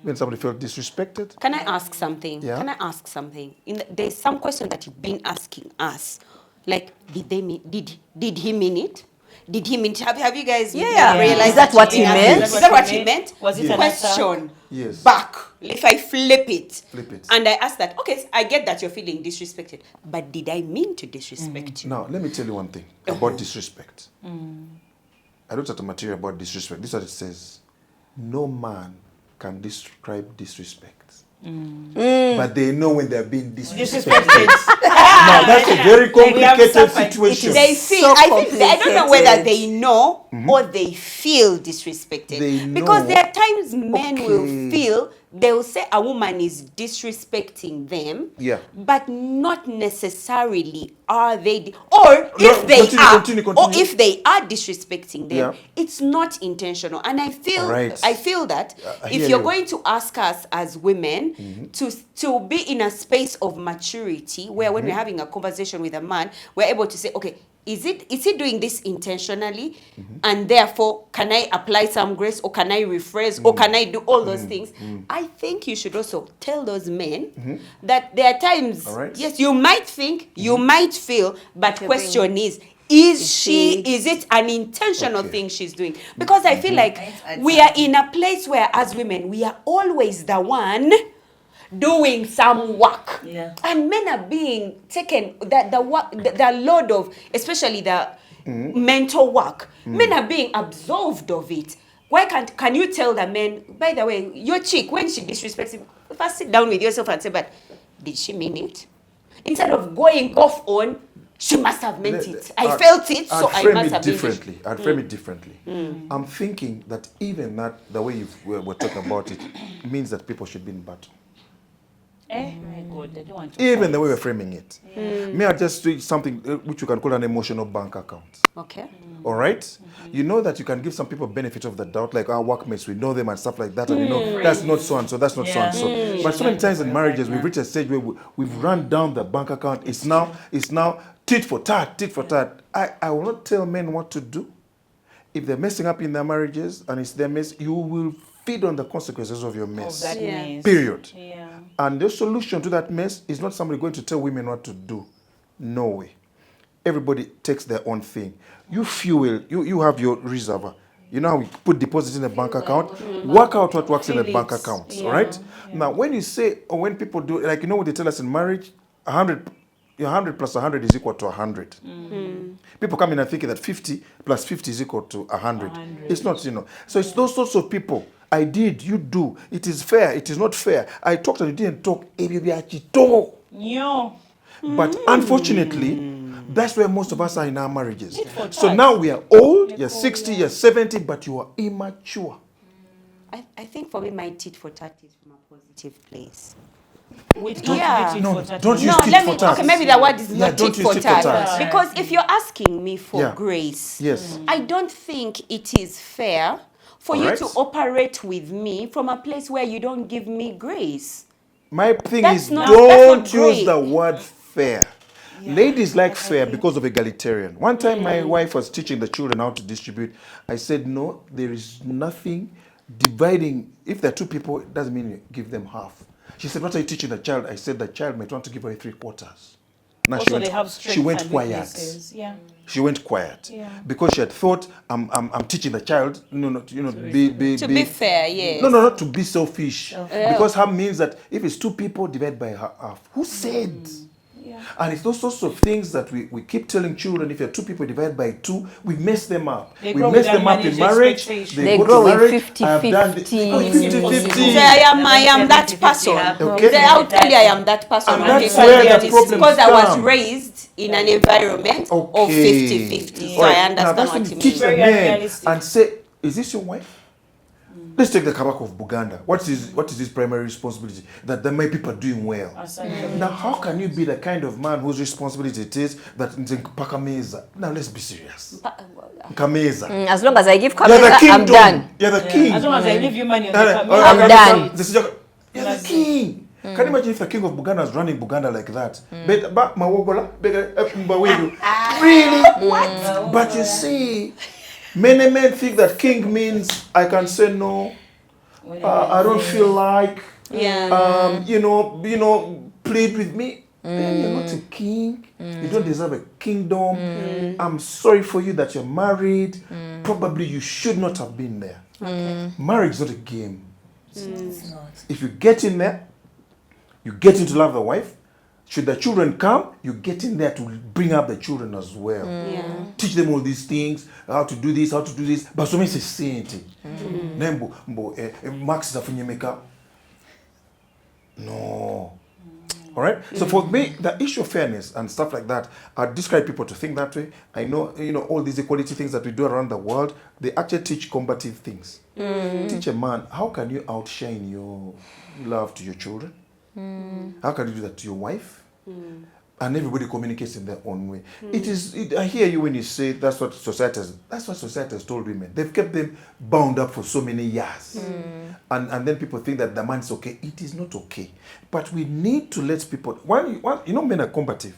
When somebody felt disrespected. Can I ask something? Yeah. Can I ask something? There's some question that you've been asking us. Like, did he mean it? Did he mean it? Have you guys realized Is that what he you've been meant? asking? Is that what he meant? Was it an Question Yes. back. If I flip it. Flip it. And I ask that, okay, I get that you're feeling disrespected, but did I mean to disrespect you? Now, let me tell you one thing about disrespect. I looked at the material about disrespect. This is what it says. No man can describe disrespect. But they know when they're being disrespected. Now, that's a very complicated suffered. situation. They feel, I don't know whether they know or they feel disrespected. They Because know. there are times men will Okay. feel they'll say a woman is disrespecting them, Yeah. but not necessarily are they, or if they continue. or if they are disrespecting them, Yeah. it's not intentional. And I feel Right. that I if hear you're you. going to ask us as women to be in a space of maturity where when we're having a conversation with a man, we're able to say, okay, is he doing this intentionally? And therefore, can I apply some grace, or can I rephrase, or can I do all those things? I think you should also tell those men that there are times, All right. yes, you might think, you might feel, but question is it an intentional Okay. thing she's doing? Because I feel like we are in a place where, as women, we are always the one doing some work, and men are being taken the load of, especially the mental work. Men are being absolved of it. Why can you tell the men, by the way, your chick, when she disrespects you, first sit down with yourself and say, but did she mean it? Instead of going off on, she must have meant it. I felt it, so I must have meant it. I'd frame it differently. I'm thinking that even that, the way we're talking about it, means that people should be in battle. My God, I don't want to Even the way we're framing it. May I just do something which you can call an emotional bank account. Okay. All right? You know that you can give some people benefit of the doubt, like our workmates, we know them and stuff like that, and you know, that's not so and so, that's not so and so. But so many times in marriages, we've reached a stage where we've run down the bank account. It's now tit for tat. I will not tell men what to do. If they're messing up in their marriages and it's their mess, you will feed on the consequences of your mess. that mess. Period. Yeah. And the solution to that mess is not somebody going to tell women what to do. No way. Everybody takes their own thing. You fuel, you have your reservoir. You know how we put deposits in a bank account? Work out what works in a bank account, all right? Now, when you say, or when people do, like, you know what they tell us in marriage? 100 plus 100 is equal to 100. People come in and thinking that 50 plus 50 is equal to 100. It's not, you know. So it's those sorts of people. I did, you do. It is fair, it is not fair. I talked and you didn't talk. But unfortunately, that's where most of us are in our marriages. So now we are old, you're 60, you're 70, but you are immature. I think for me, my tit for tat is from a positive place. Don't use No, tit let for me. tat. Okay, maybe the word is Yeah, not don't tit use for tit for tat. tat. Because if you're asking me for Yeah. grace, Yes. I don't think it is fair for you Alright. to operate with me from a place where you don't give me grace. My thing That's is, not- don't that's not use great. the word fair. Ladies like fair because of egalitarian. One time my wife was teaching the children how to distribute. I said, no, there is nothing dividing. If there are two people, it doesn't mean you give them half. She said, what are you teaching the child? I said, the child might want to give away 3/4. Now Also, they have she went strengths and quiet. weaknesses. Yeah. She went quiet because she had thought, I'm teaching the child, To be fair, yes. No, not to be selfish. Because half means that if it's two people, divide by half. Who said? And it's those sorts of things that we keep telling children. If you're two people, divide by two. We mess them up. They We grow mess with them up in unmanaged marriage. expectations. They go grow to with marriage. 50-50. I have done this. They go with 50-50. Say, I am that person. Okay. I'll tell you I am that person. And Okay, that's where the it's problems because I was come. raised in an environment of 50-50. So All right. I Now understand that's what when you you teach mean. the Very men unrealistic. and say, is this your wife? Let's take the Kabak of Buganda. What is his primary responsibility? That my people are doing well. Now, how can you be the kind of man whose responsibility it is that in Pakameza? Now, let's be serious. Kameza. As long as I give You're the Kabiswa, I'm kingdom. done. You're the king. As long as I leave you money on I'm the I'm done. You're the king. Can you imagine if the king of Buganda is running Buganda like that? Really? What? But you see, many men think that king means I can say no. I don't feel like. Plead with me. Then you're not a king. You don't deserve a kingdom. I'm sorry for you that you're married. Probably you should not have been there. Marriage is not a game. It's not. If you get in there, you get in to love the wife. Should the children come, you get in there to bring up the children as well. Teach them all these things, how to do this, how to do this. But so many say saint. Max is a makeup. No. All right. So for me, the issue of fairness and stuff like that, I discourage people to think that way. I know, all these equality things that we do around the world, they actually teach combative things. Teach a man, how can you outshine your love to your children? How can you do that to your wife? And everybody communicates in their own way. I hear you when you say that's what society has told women. They've kept them bound up for so many years. And then people think that the man is okay. It is not okay. But we need to let people, men are combative.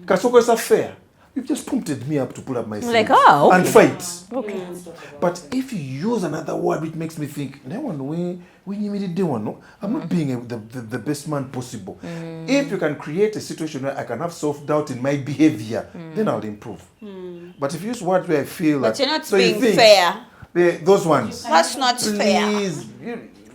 Kasoko is fair. You've just prompted me up to pull up my sleeves and fight. Okay. But if you use another word which makes me think, no one I'm not being the best man possible. If you can create a situation where I can have self-doubt in my behavior, then I'll improve. But if you use words where I feel But you're not being you think, fair. Those ones. That's not fair. Please.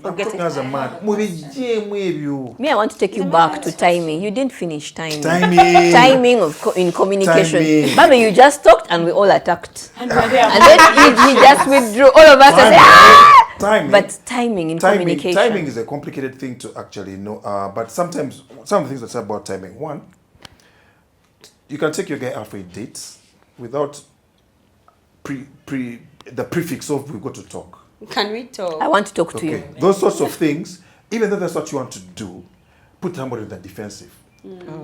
I'm talking as a man. Me, I want to take you back to timing. You didn't finish timing. Timing in communication. Timing. Baby, you just talked and we all attacked. And then he just withdrew. All of us and said, ah! Timing. But timing in communication. Timing is a complicated thing to actually know. But sometimes, some of the things that say about timing. One, you can take your guy out for a date without the prefix of we've got to talk. Can we talk? I want to talk to you. Those sorts of things, even though that's what you want to do, put somebody in the defensive.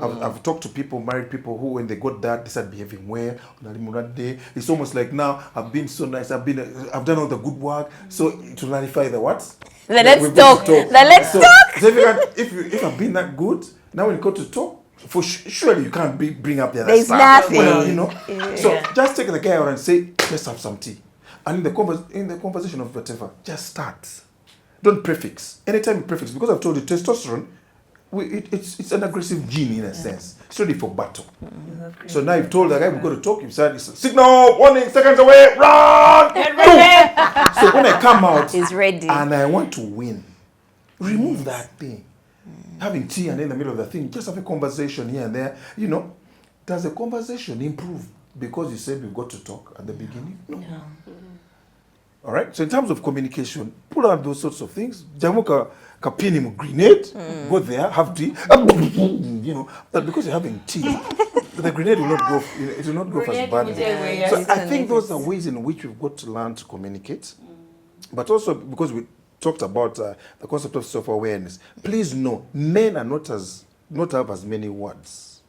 I've talked to people, married people, who when they got that, they start behaving well. It's almost like now I've been so nice. I've done all the good work. So to nullify the what? Let's talk. Let's talk. So if I've been that good, now when you go to talk, surely you can't bring up the other There's stuff. nothing. Yeah. So just take the guy out and say, let's have some tea. And in the conversation of whatever, just start. Don't prefix. Anytime you prefix, because I've told you, testosterone, it's an aggressive gene in a sense. It's ready for battle. So now you've told the guy we've got to talk. You've said, signal, warning, seconds away, run! So when I come out, he's ready. And I want to win, remove that thing. Having tea and in the middle of the thing, just have a conversation here and there. Does the conversation improve because you said we've got to talk at the beginning? No. All right. So in terms of communication, pull out those sorts of things. Jamuka kapini grenade, go there, have tea. But because you're having tea, the grenade will not go. It will not go as badly. So I think those are ways in which we've got to learn to communicate. But also because we talked about the concept of self-awareness. Please know, men are not have as many words,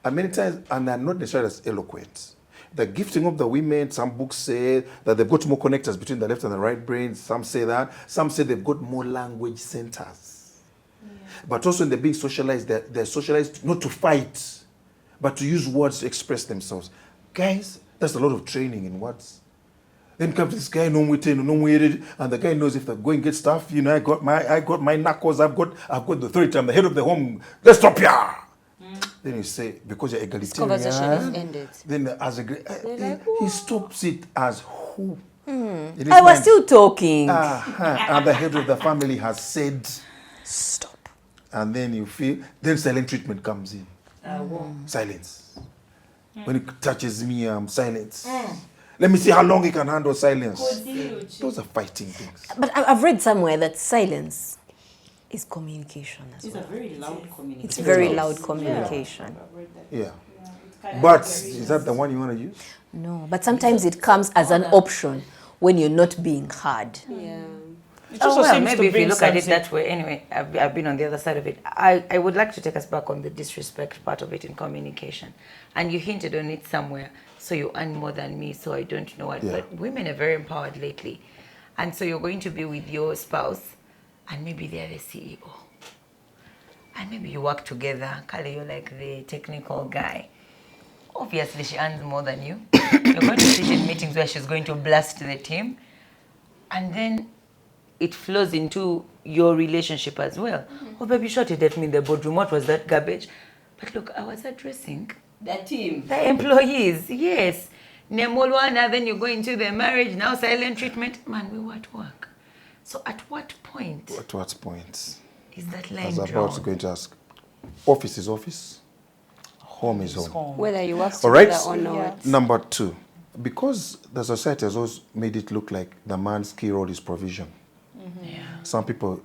and many times, and are not necessarily as eloquent. The gifting of the women, some books say that they've got more connectors between the left and the right brain. Some say that. Some say they've got more language centers. But also when they're being socialized, they're socialized not to fight, but to use words to express themselves. Guys, that's a lot of training in words. Then comes this guy, no waiting, no waited, and the guy knows if the going gets stuff, I got my knuckles, I've got the authority, I'm the head of the home. Let's stop here. Then you say, because you're egalitarian, Conversation is ended. Then as he stops it as who? I was still talking. And the head of the family has said, stop. And then you feel, then silent treatment comes in. Silence. When it touches me, silence. Let me see how long he can handle silence. Those are fighting things. But I've read somewhere that silence is communication as well. It's a very loud communication. It's very loud communication. Yeah. But is that the one you want to use? No, but sometimes it comes as an option when you're not being heard. Yeah. It also well, seems maybe to if you bring look at it something. that way, anyway, I've been on the other side of it. I would like to take us back on the disrespect part of it in communication. And you hinted on it somewhere. So you earn more than me, so I don't know what. Yeah. But women are very empowered lately. And so you're going to be with your spouse, and maybe they're the CEO. And maybe you work together. Kali, you're like the technical guy. Obviously, she earns more than you. You're going to sit in meetings where she's going to blast the team. And then it flows into your relationship as well. Oh, baby, shouted at me in the boardroom. What was that garbage? But look, I was addressing The team. the employees. Yes. Nemolwana, then you go into the marriage, now silent treatment. Man, we were at work. So at what point At what point? is that I line was about drawn? to go to ask. Office is office. Home is home. Whether you work All right. together or not. Number two, because the society has always made it look like the man's key role is provision. Yeah. Some people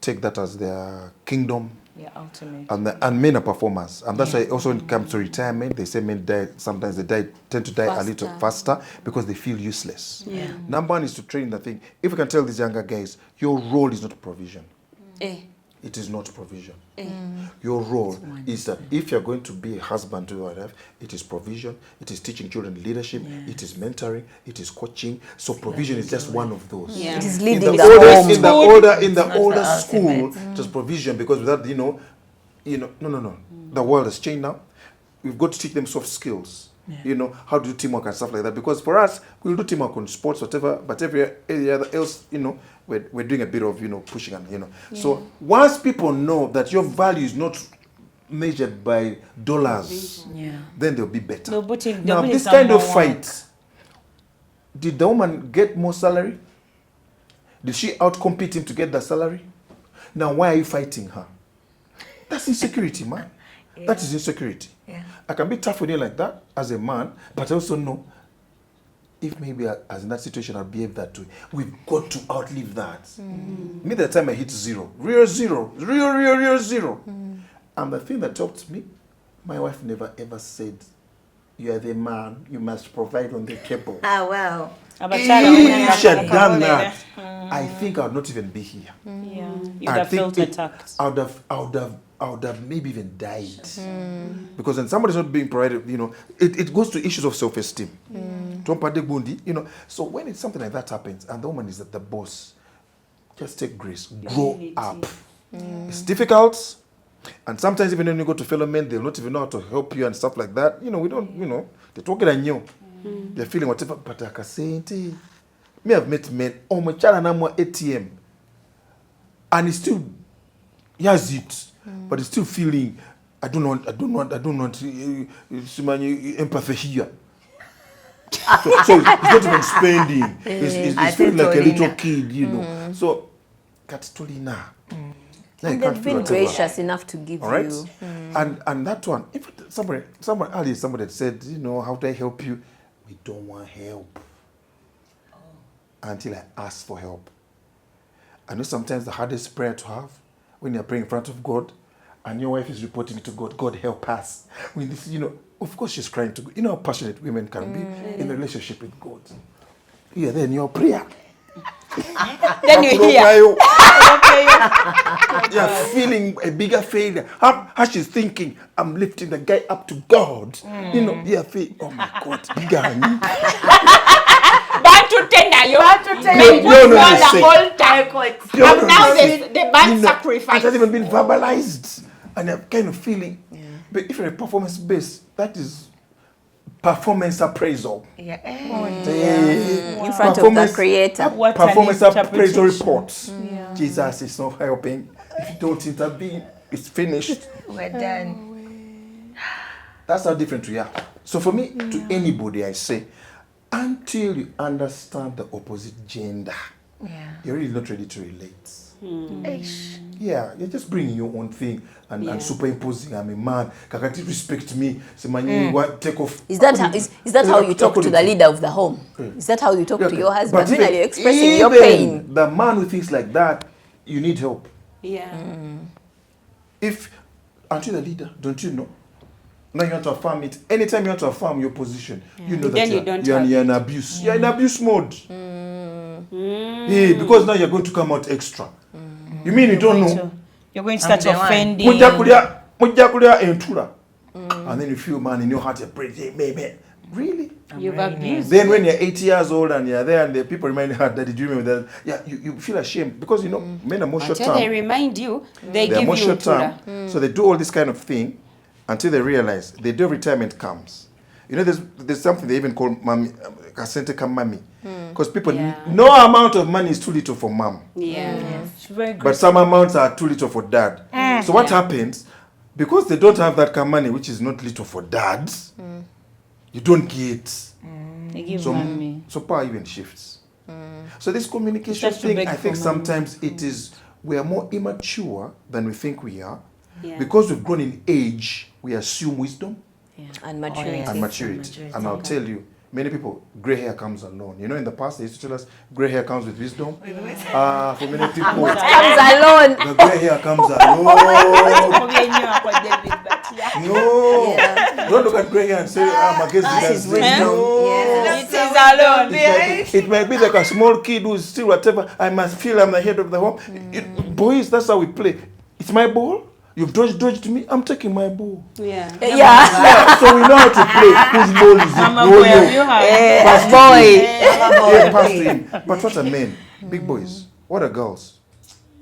take that as their kingdom. Yeah, ultimate. And men are performers. And that's why also when it comes to retirement, they say men sometimes tend to die a little faster because they feel useless. Yeah. Number one is to train the thing. If we can tell these younger guys, your role is not provision. It is not provision. Your role is that if you're going to be a husband to your wife, it is provision, it is teaching children leadership, it is mentoring, it is coaching. So provision is just one of those. Yeah. It is In leading the the older, home. in the older the school, ultimate. it was provision because without no. The world has changed now. We've got to teach them soft skills. How to do teamwork and stuff like that. Because for us, we'll do teamwork on sports, whatever, but every other else, we're doing a bit of, pushing and, So once people know that your value is not measured by dollars, then they'll be better. Now, this kind of fight, did the woman get more salary? Did she outcompete him to get the salary? Now, why are you fighting her? That's insecurity, man. That is insecurity. I can be tough with you like that as a man, but I also know if maybe as in that situation I'll behave that way. We've got to outlive that. Me, the time I hit real zero. And the thing that helped me, my wife never ever said, "You are the man, you must provide on the table." Ah, wow. If she had done that, I think I would not even be here. Yeah. You'd have felt attacked. I would have maybe even died. Because when somebody's not being provided, it goes to issues of self-esteem. So when it's something like that happens and the woman is the boss, just take grace. Grow up. It's difficult. And sometimes even when you go to fellow men, they'll not even know how to help you and stuff like that. We don't, they're talking at you. They're feeling whatever. But like I say, me have met men, my child and I'm ATM. And he's still, he has it. But he's still feeling, I don't want empathy here. So he's not even spending. He's feeling like a little kid, So, Katitolina. And they've been gracious enough to give you. And that one, if somebody had said, how do I help you? We don't want help until I ask for help. I know sometimes the hardest prayer to have when you're praying in front of God and your wife is reporting to God, God help us. When this, of course she's crying to God. You know how passionate women can be in a relationship with God. Yeah, then your prayer. Then you hear. You're feeling a bigger failure. How she's thinking, I'm lifting the guy up to God. You're feeling, oh my God, bigger. Bantu tender, you have to tell me the whole time. And now the bad sacrifice. It hasn't even been verbalized. And you're kind of feeling, but if you're a performance based, that is performance appraisal. In front of the creator. Performance appraisal reports. Jesus is not helping. If you don't intervene, it's finished. We're done. That's how different we are. So for me, to anybody, I say, until you understand the opposite gender, you're really not ready to relate. Yeah, you're just bringing your own thing and superimposing. I'm a man. Kakati respect me. What take off? Is that how you talk to the leader of the home? Is that how you talk to your husband? When are you expressing your pain? The man who thinks like that, you need help. Yeah. If aren't you the leader? Don't you know? Now you want to affirm it. Anytime you want to affirm your position, you know that you're in abuse. You're in abuse mode. Yeah, because now you're going to come out extra. You mean you don't know? You're going to start offending. And then you feel, man, in your heart, you're praying, hey, man, really? You've abused. Then when you're 80 years old and you're there and the people remind you, Daddy, do you remember that? Yeah, you feel ashamed because, men are more short term. Until they remind you, they give more you short term. So they do all this kind of thing until they realize the day of retirement comes. There's something they even call mommy, kasente kamami. Because people, no amount of money is too little for mom. But some amounts are too little for dad. So what happens? Because they don't have that kind of money, which is not little for dads, you don't get. They give money. So power even shifts. So this communication thing, I think sometimes we are more immature than we think we are. Because we've grown in age, we assume wisdom and maturity. And I'll tell you, Many people, gray hair comes alone. You know, in the past, they used to tell us gray hair comes with wisdom. For many people, Comes alone. the gray hair comes alone. No, don't look at gray hair and say, I'm against this. It is alone. It might be like a small kid who's still whatever. I must feel I'm the head of the home. Boys, that's how we play. It's my ball. You've dodged me. I'm taking my ball. Yeah. So we know how to play. Whose ball is it? Pass to him. But what are men? Big boys. What are girls?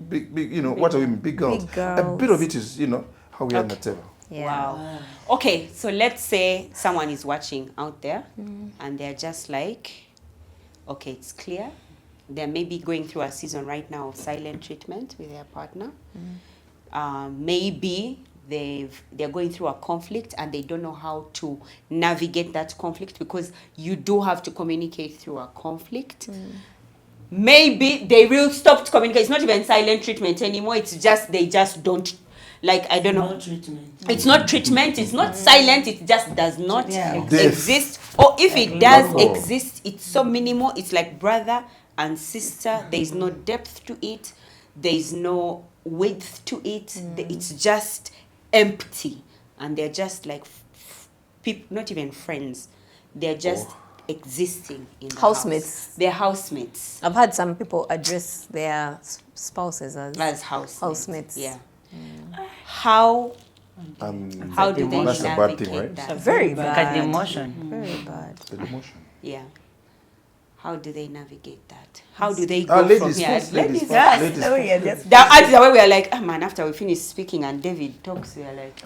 Big. You know, what are women? Big girls. A bit of it is, you know, how we are on the table. Yeah. Wow. Okay, so let's say someone is watching out there and they're just like, okay, it's clear. They're maybe going through a season right now of silent treatment with their partner. Maybe they're going through a conflict and they don't know how to navigate that conflict, because you do have to communicate through a conflict. Maybe they will stop to communicate. It's not even silent treatment anymore. It's just, they just don't, like, I don't know. It's not treatment. It's not silent. It just does not exist. Or if it does exist, it's so minimal. It's like brother and sister. There is no depth to it. There is no width to it. It's just empty, and they're just like people, not even friends. They're just existing in the Housemates. They're housemates. I've had some people address their spouses as housemates. Yeah. How do they that's a bad navigate thing, right? that? very Like bad. the emotion. Very bad. The emotion. Yeah. How do they navigate that? How do they go Ladies from here? first, ladies first. That's why we are like, man, after we finish speaking and David talks, we are like,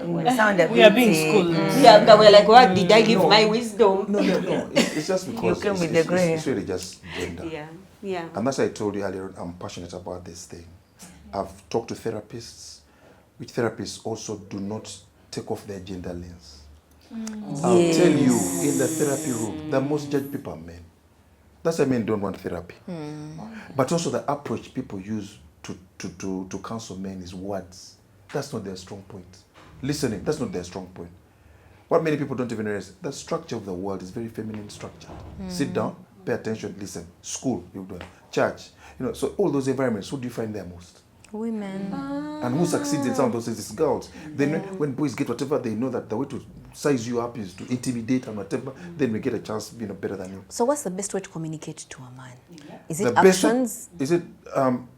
We are being schooled. we're like, what did I give my wisdom? No. It's just because came with the gray. it's really just gender. Yeah. And that's why I told you earlier, I'm passionate about this thing. I've talked to therapists, which therapists also do not take off their gender lens. I'll tell you, in the therapy room, the most judged people are men. That's why men don't want therapy. But also the approach people use to counsel men is words. That's not their strong point. Listening, that's not their strong point. What many people don't even realize, the structure of the world is very feminine structure. Sit down, pay attention, listen. School, you do it. Church, you know. So all those environments, who do you find there most? Women. And who succeeds in some of those things is girls. Then when boys get whatever, they know that the way to size you up is to intimidate and whatever. Then we get a chance, you know, better than you. So what's the best way to communicate to a man? Is The it best- actions? Is it?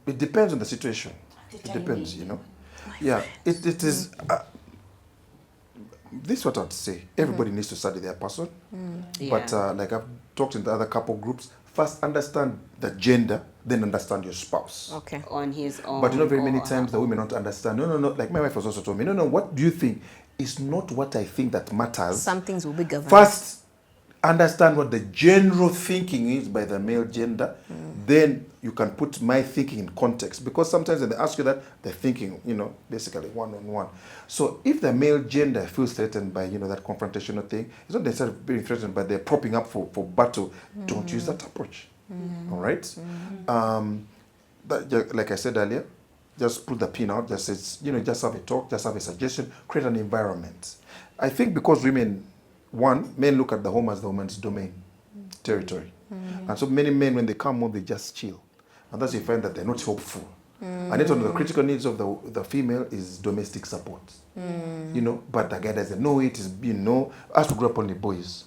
It depends on the situation. It depends, you know. Yeah, it is. This is what I'd say. Everybody needs to study their person. But like I've talked in the other couple groups, first understand the gender, then understand your spouse. Okay. On his own. But you know, very many times the women don't understand. No. Like my wife has also told me, no. What do you think? It's not what I think that matters. Some things will be governed. First, understand what the general thinking is by the male gender. Then you can put my thinking in context. Because sometimes when they ask you that, they're thinking, you know, basically one-on-one. So if the male gender feels threatened by, you know, that confrontational thing, it's not necessarily being threatened, but they're propping up for battle. Don't use that approach. All right? Like I said earlier, just put the pin out, just say, you know, just have a talk, just have a suggestion, create an environment. I think because women, men look at the home as the woman's domain, territory. And so many men, when they come home, they just chill. And that's you find that they're not hopeful. And yet one of the critical needs of the female is domestic support. You know, but the guy doesn't know it, is, you know, us to grow up only boys.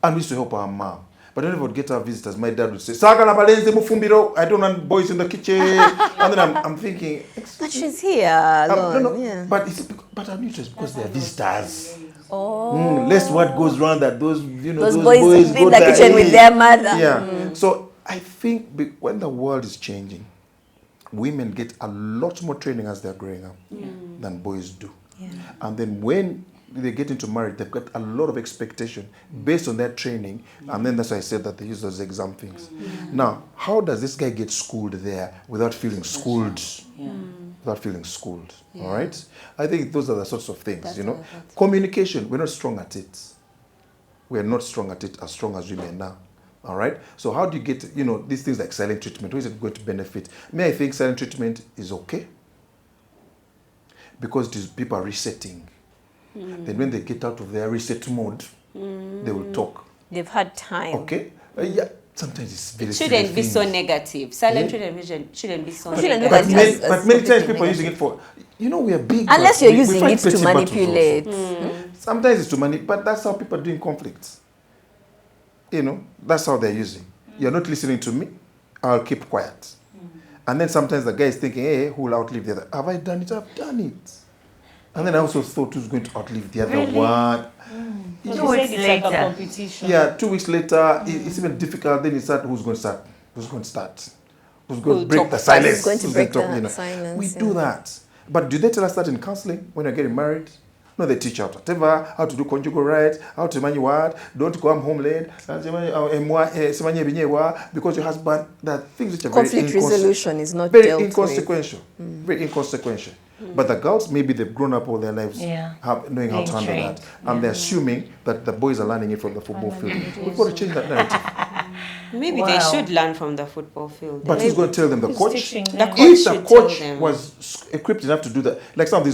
And we used to help our mom. But whenever we would get our visitors, my dad would say, I don't want boys in the kitchen. And then I'm thinking, But she's here. no. Yeah. But I'm interested because they're visitors. Less what goes around that those Those boys boys go in the kitchen with their mother. Yeah. So I think when the world is changing, women get a lot more training as they're growing up than boys do. Yeah. And then when they get into marriage, they've got a lot of expectation based on their training. And then that's why I said that they use those exam things. Now, how does this guy get schooled there without feeling schooled? Without feeling schooled, all right? I think those are the sorts of things, you know. Communication, we're not strong at it. We're not strong at it as strong as women now, all right? So how do you get, you know, these things like silent treatment? Who is it going to benefit? I think silent treatment is okay because people are resetting. Then when they get out of their reset mode, they will talk. They've had time. Okay? Yeah. Sometimes it's very It shouldn't be silly so things. negative. Silent treatment shouldn't be so Shouldn't negative. look But at many, as many times something people are using it for, we are big. Unless but you're we using fight it to petty battles manipulate. also. Sometimes it's to manipulate, but that's how people are doing conflicts. That's how they're using. You're not listening to me, I'll keep quiet. And then sometimes the guy is thinking, hey, who will outlive the other? Have I done it? I've done it. And then I also thought who's going to outlive the other one. You Two weeks said it's like a later. competition. Yeah, 2 weeks later, it's even difficult. Then you start, who's going to start? Who's going to start? Who's going to Who'll break talk the first? silence? Who's going to Who's break talk, the silence, We yeah. do that. But do they tell us that in counseling when you're getting married? No, they teach out whatever, how to do conjugal rights, how to manage what, don't come home late, because your husband, that things which are Conflict resolution is not very dealt inconsequential. Very inconsequential. But the girls, maybe they've grown up all their lives knowing how to handle trained. that. And they're assuming that the boys are learning it from the football field. We've got to change that narrative. Maybe Wow. they should learn from the football field. But who's going to tell them? The coach? teaching The them? coach If the should tell coach them. was equipped enough to do that, like some of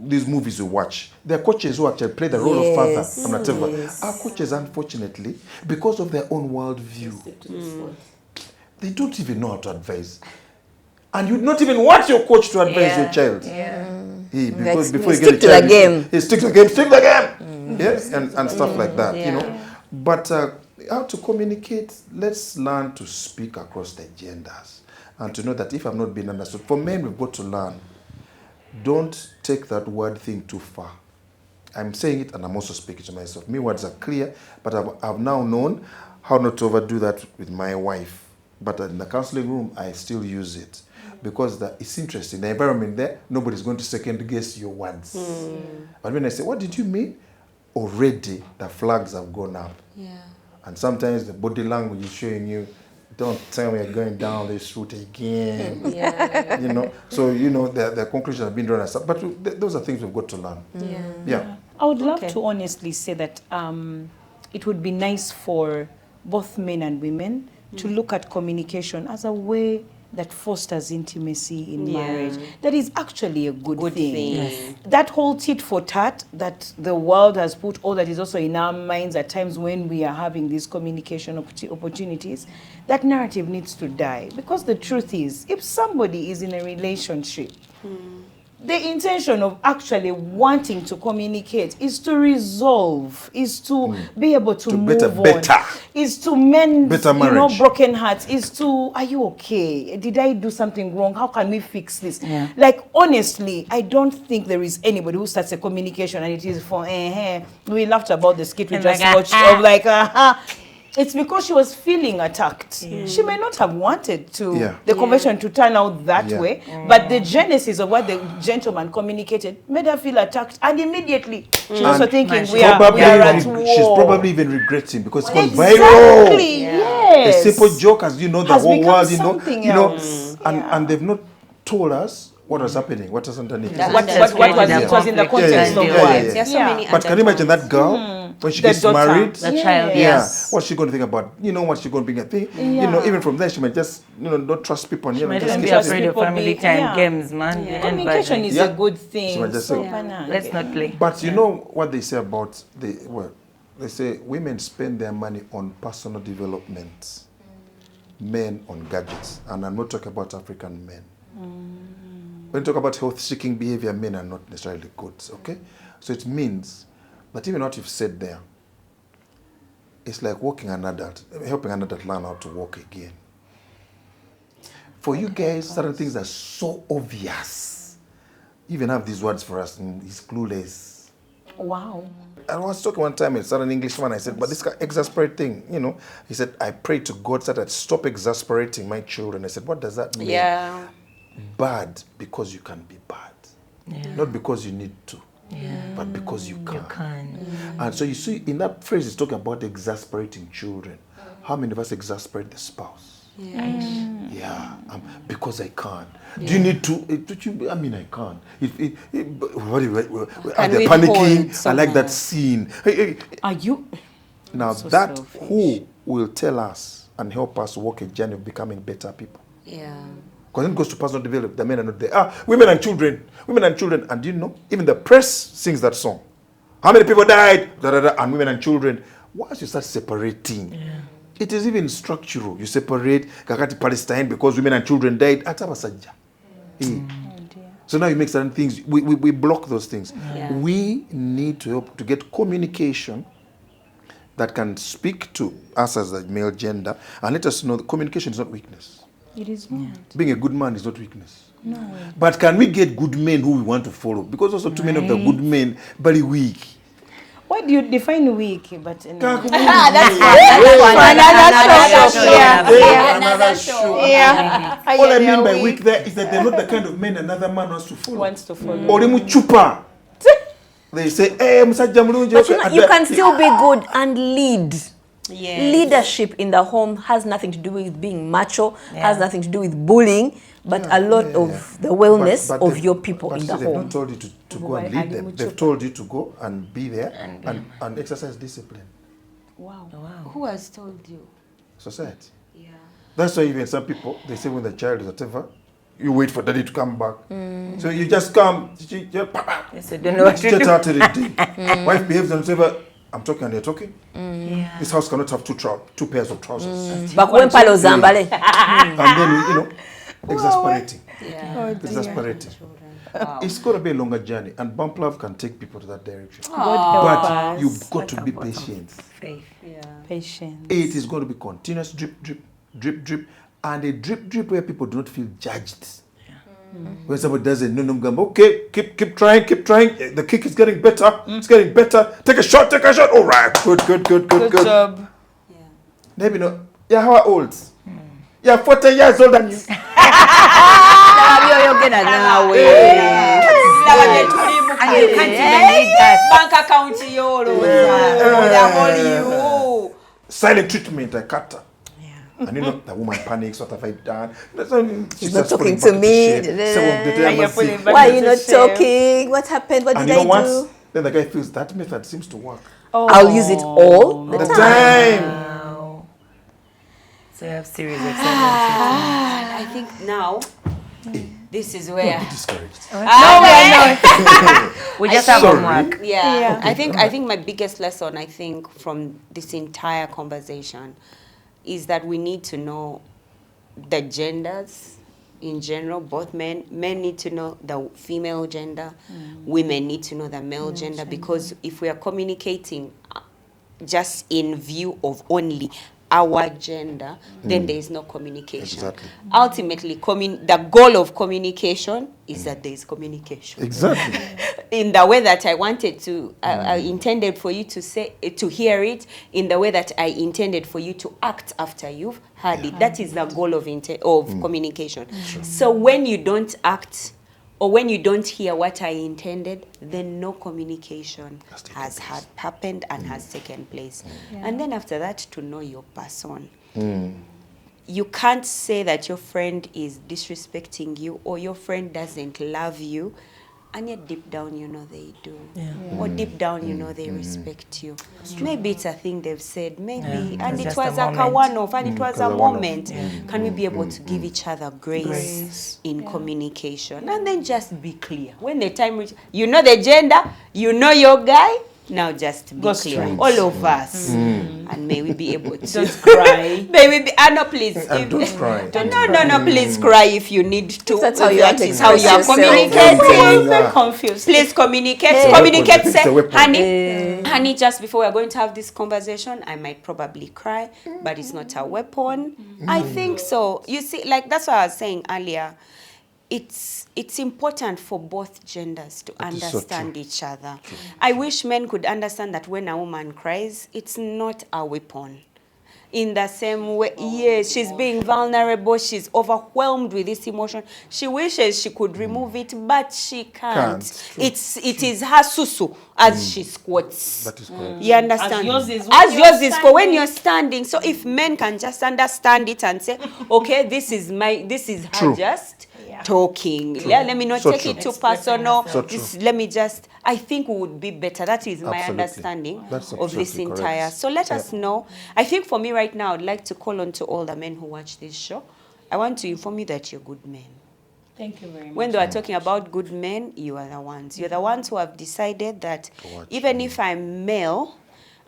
these movies you watch, there are coaches who actually play the role of father Yes, and whatever. yes. Our coaches, unfortunately, because of their own worldview, they don't even know how to advise. And you not even want your coach to advise your child. Because before you get Stick a to child, the game. he stick to the game, stick to the game. Yes, and stuff like that, But how to communicate, let's learn to speak across the genders. And to know that if I've not been understood, for men, we've got to learn. Don't take that word thing too far. I'm saying it and I'm also speaking to myself. My words are clear, but I've now known how not to overdo that with my wife. But in the counseling room, I still use it because it's interesting. The environment there, nobody's going to second guess your words. But when I say, what did you mean? Already the flags have gone up. And sometimes the body language is showing you, don't tell me you're going down this route again. So the conclusions have been drawn as such. But those are things we've got to learn. Yeah. I would love to honestly say that it would be nice for both men and women to look at communication as a way that fosters intimacy in marriage. That is actually a good thing. Yes. That whole tit for tat that the world has put, all that is also in our minds at times when we are having these communication opportunities, that narrative needs to die. Because the truth is, if somebody is in a relationship, the intention of actually wanting to communicate is to resolve, is to be able to move better. on, is to mend Better marriage. broken hearts, is to, are you okay? Did I do something wrong? How can we fix this? Yeah. Like, honestly, I don't think there is anybody who starts a communication and it is for, we laughed about the skit we And just like, watched, of like, it's because she was feeling attacked. She may not have wanted the conversation to turn out that way, but the genesis of what the gentleman communicated made her feel attacked, and immediately she's also thinking we are at war. She's probably even regretting because it's gone Exactly. viral. Yes. A simple joke, as the Has whole become world, something you know, else. and they've not told us what was happening, what was underneath. What was in the context of what? There are so many But can you imagine that girl when she The gets daughter. married? The child, Yes. What's she going to think about? What's she going to be thinking? Even from there, she might just, not trust people. And, Might just even be keep- afraid of people family be- time yeah. games, man. Yeah. End by Communication then. is Yeah. a good thing. So I just So, say- banana. Let's not play. But you know what they say about they say women spend their money on personal development, men on gadgets. And I'm not talking about African men. When you talk about health-seeking behavior, men are not necessarily good, okay? So it means that even what you've said there, it's like helping an adult learn how to walk again. For you guys, certain things are so obvious. You even have these words for us, and he's clueless. Wow. I was talking one time, it's not an Englishman, I said, but this exasperating, he said, I prayed to God so that I'd stop exasperating my children. I said, what does that mean? Yeah. Bad because you can be bad. Not because you need to, but because you can. You can. And so you see, in that phrase, it's talking about exasperating children. How many of us exasperate the spouse? Because I can't. Do you need to? I mean, I can't. Are they we panicking? hold I like that someone? scene. Are you? Now So that selfish. who will tell us and help us walk a journey of becoming better people. Yeah. Because when it goes to personal development, the men are not there. Women and children. And do you know, even the press sings that song. How many people died? And women and children. once you start separating, it is even structural. You separate kakati Palestine because women and children died. Atabasajja. So now you make certain things. We block those things. Yeah. We need to help to get communication that can speak to us as the male gender and let us know that communication is not weakness. It is not. Being a good man is not weakness. No. But can we get good men who we want to follow? Because also too many of the good men very weak. Why do you define weak? But Another show. Yeah. All I mean by weak there is that they're not the kind of men another man wants to follow. Wants to follow. Orimu chupa. They say, hey, musajja mulungi. But you can still be good and lead. Yes. Leadership in the home has nothing to do with being macho, has nothing to do with bullying, but a lot of the wellness of your people in the They've home. not told you to go and lead them. They've told you to go and be there and exercise discipline. Wow. Who has told you? Society. Yeah. That's why even some people, they say when the child is whatever, you wait for daddy to come back. So you just come. Yes, I don't know what to do. Wife behaves themselves. I'm talking and they're talking. This house cannot have two pairs of trousers. And then, exasperating. Yeah. Exasperating. It's got to be a longer journey, and Bump Love can take people to that direction. But you've got to be patient. Patience. It is going to be continuous drip, drip, drip, drip, and a drip, drip where people do not feel judged. When somebody does it, okay, keep trying. The kick is getting better. It's getting better. Take a shot. All right, good. Good job. Maybe not. Yeah, how old? Yeah, 40 years older than you. And you can't even need that bank account. Silent treatment, I cut her. And the woman panics, what have I done? She's not talking to me. Why are you not talking? What happened? What did I do? Then the guy feels that method seems to work. I'll use it all the time. Wow. So you have series of I think now this is where Discouraged. we just have homework. Yeah. I think my biggest lesson from this entire conversation is that we need to know the genders in general. Both men need to know the female gender, women need to know the male gender, because if we are communicating just in view of only our gender, then there is no communication. Exactly. Ultimately, the goal of communication is that there is communication. Exactly. In the way that I wanted to, I intended for you to hear it, in the way that I intended for you to act after you've heard it. That is the goal of communication. So when you don't act, or when you don't hear what I intended, then no communication has happened and has taken place. And then after that, to know your person. You can't say that your friend is disrespecting you or your friend doesn't love you, and yet deep down you know they do. Or deep down you know they respect you. Maybe it's a thing they've said, maybe, and it was like a one-off, and it was a moment. Can we be able to give each other grace in communication? And then just be clear. When the time reaches, you know the gender, you know your guy, now just be clear. All of us. And may we be able to... Don't cry. May we be... no, please. And don't cry. No, please cry if you need to. That's how you that is how you are express communicating. I'm very confused. Please communicate. Communicate. Say, honey, just before we're going to have this conversation, I might probably cry, but it's not a weapon. I think so. You see, like that's what I was saying earlier. It's important for both genders to understand each other. I wish men could understand that when a woman cries, it's not a weapon. In the same way, yes, she's being vulnerable, she's overwhelmed with this emotion. She wishes she could remove it, but she can't. It is her susu as she squats. That is correct. You understand? As yours is for when you're standing. So if men can just understand it and say, okay, this is her just talking. Yeah, let me not take it too personal. Let me just, I think we would be better. That is my understanding of this entire. Correct. So let us know. I think for me right now, I'd like to call on to all the men who watch this show. I want to inform you that you're good men. Thank you very much. When they are talking about good men, you are the ones. You're the ones who have decided that even if I'm male,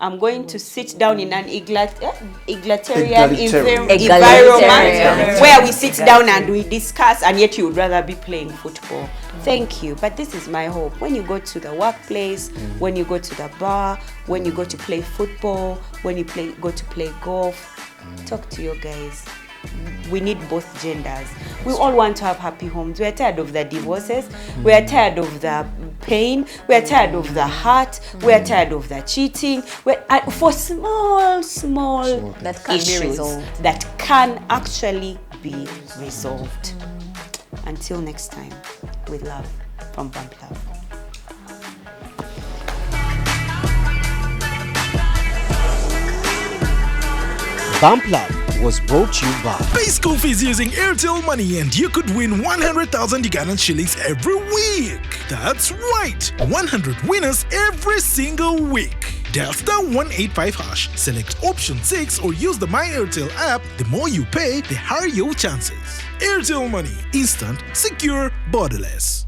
I'm going to sit down in an egalitarian Egalitarian. environment where we sit down and we discuss, and yet you would rather be playing football. Thank you. But this is my hope. When you go to the workplace, when you go to the bar, when you go to play football, when you go to play golf, talk to your guys. We need both genders. We all want to have happy homes. We are tired of the divorces. We are tired of the pain. We are tired of the hurt. We are tired of the cheating. For small That can be issues resolved. that can actually be resolved. Until next time, with love from Bump Love. Bump Love was brought to you by Pay school fees using Airtel Money and you could win 100,000 Ugandan shillings every week. That's right, 100 winners every single week. Dial *185#, select option 6 or use the My Airtel app. The more you pay, the higher your chances. Airtel Money, instant, secure, borderless.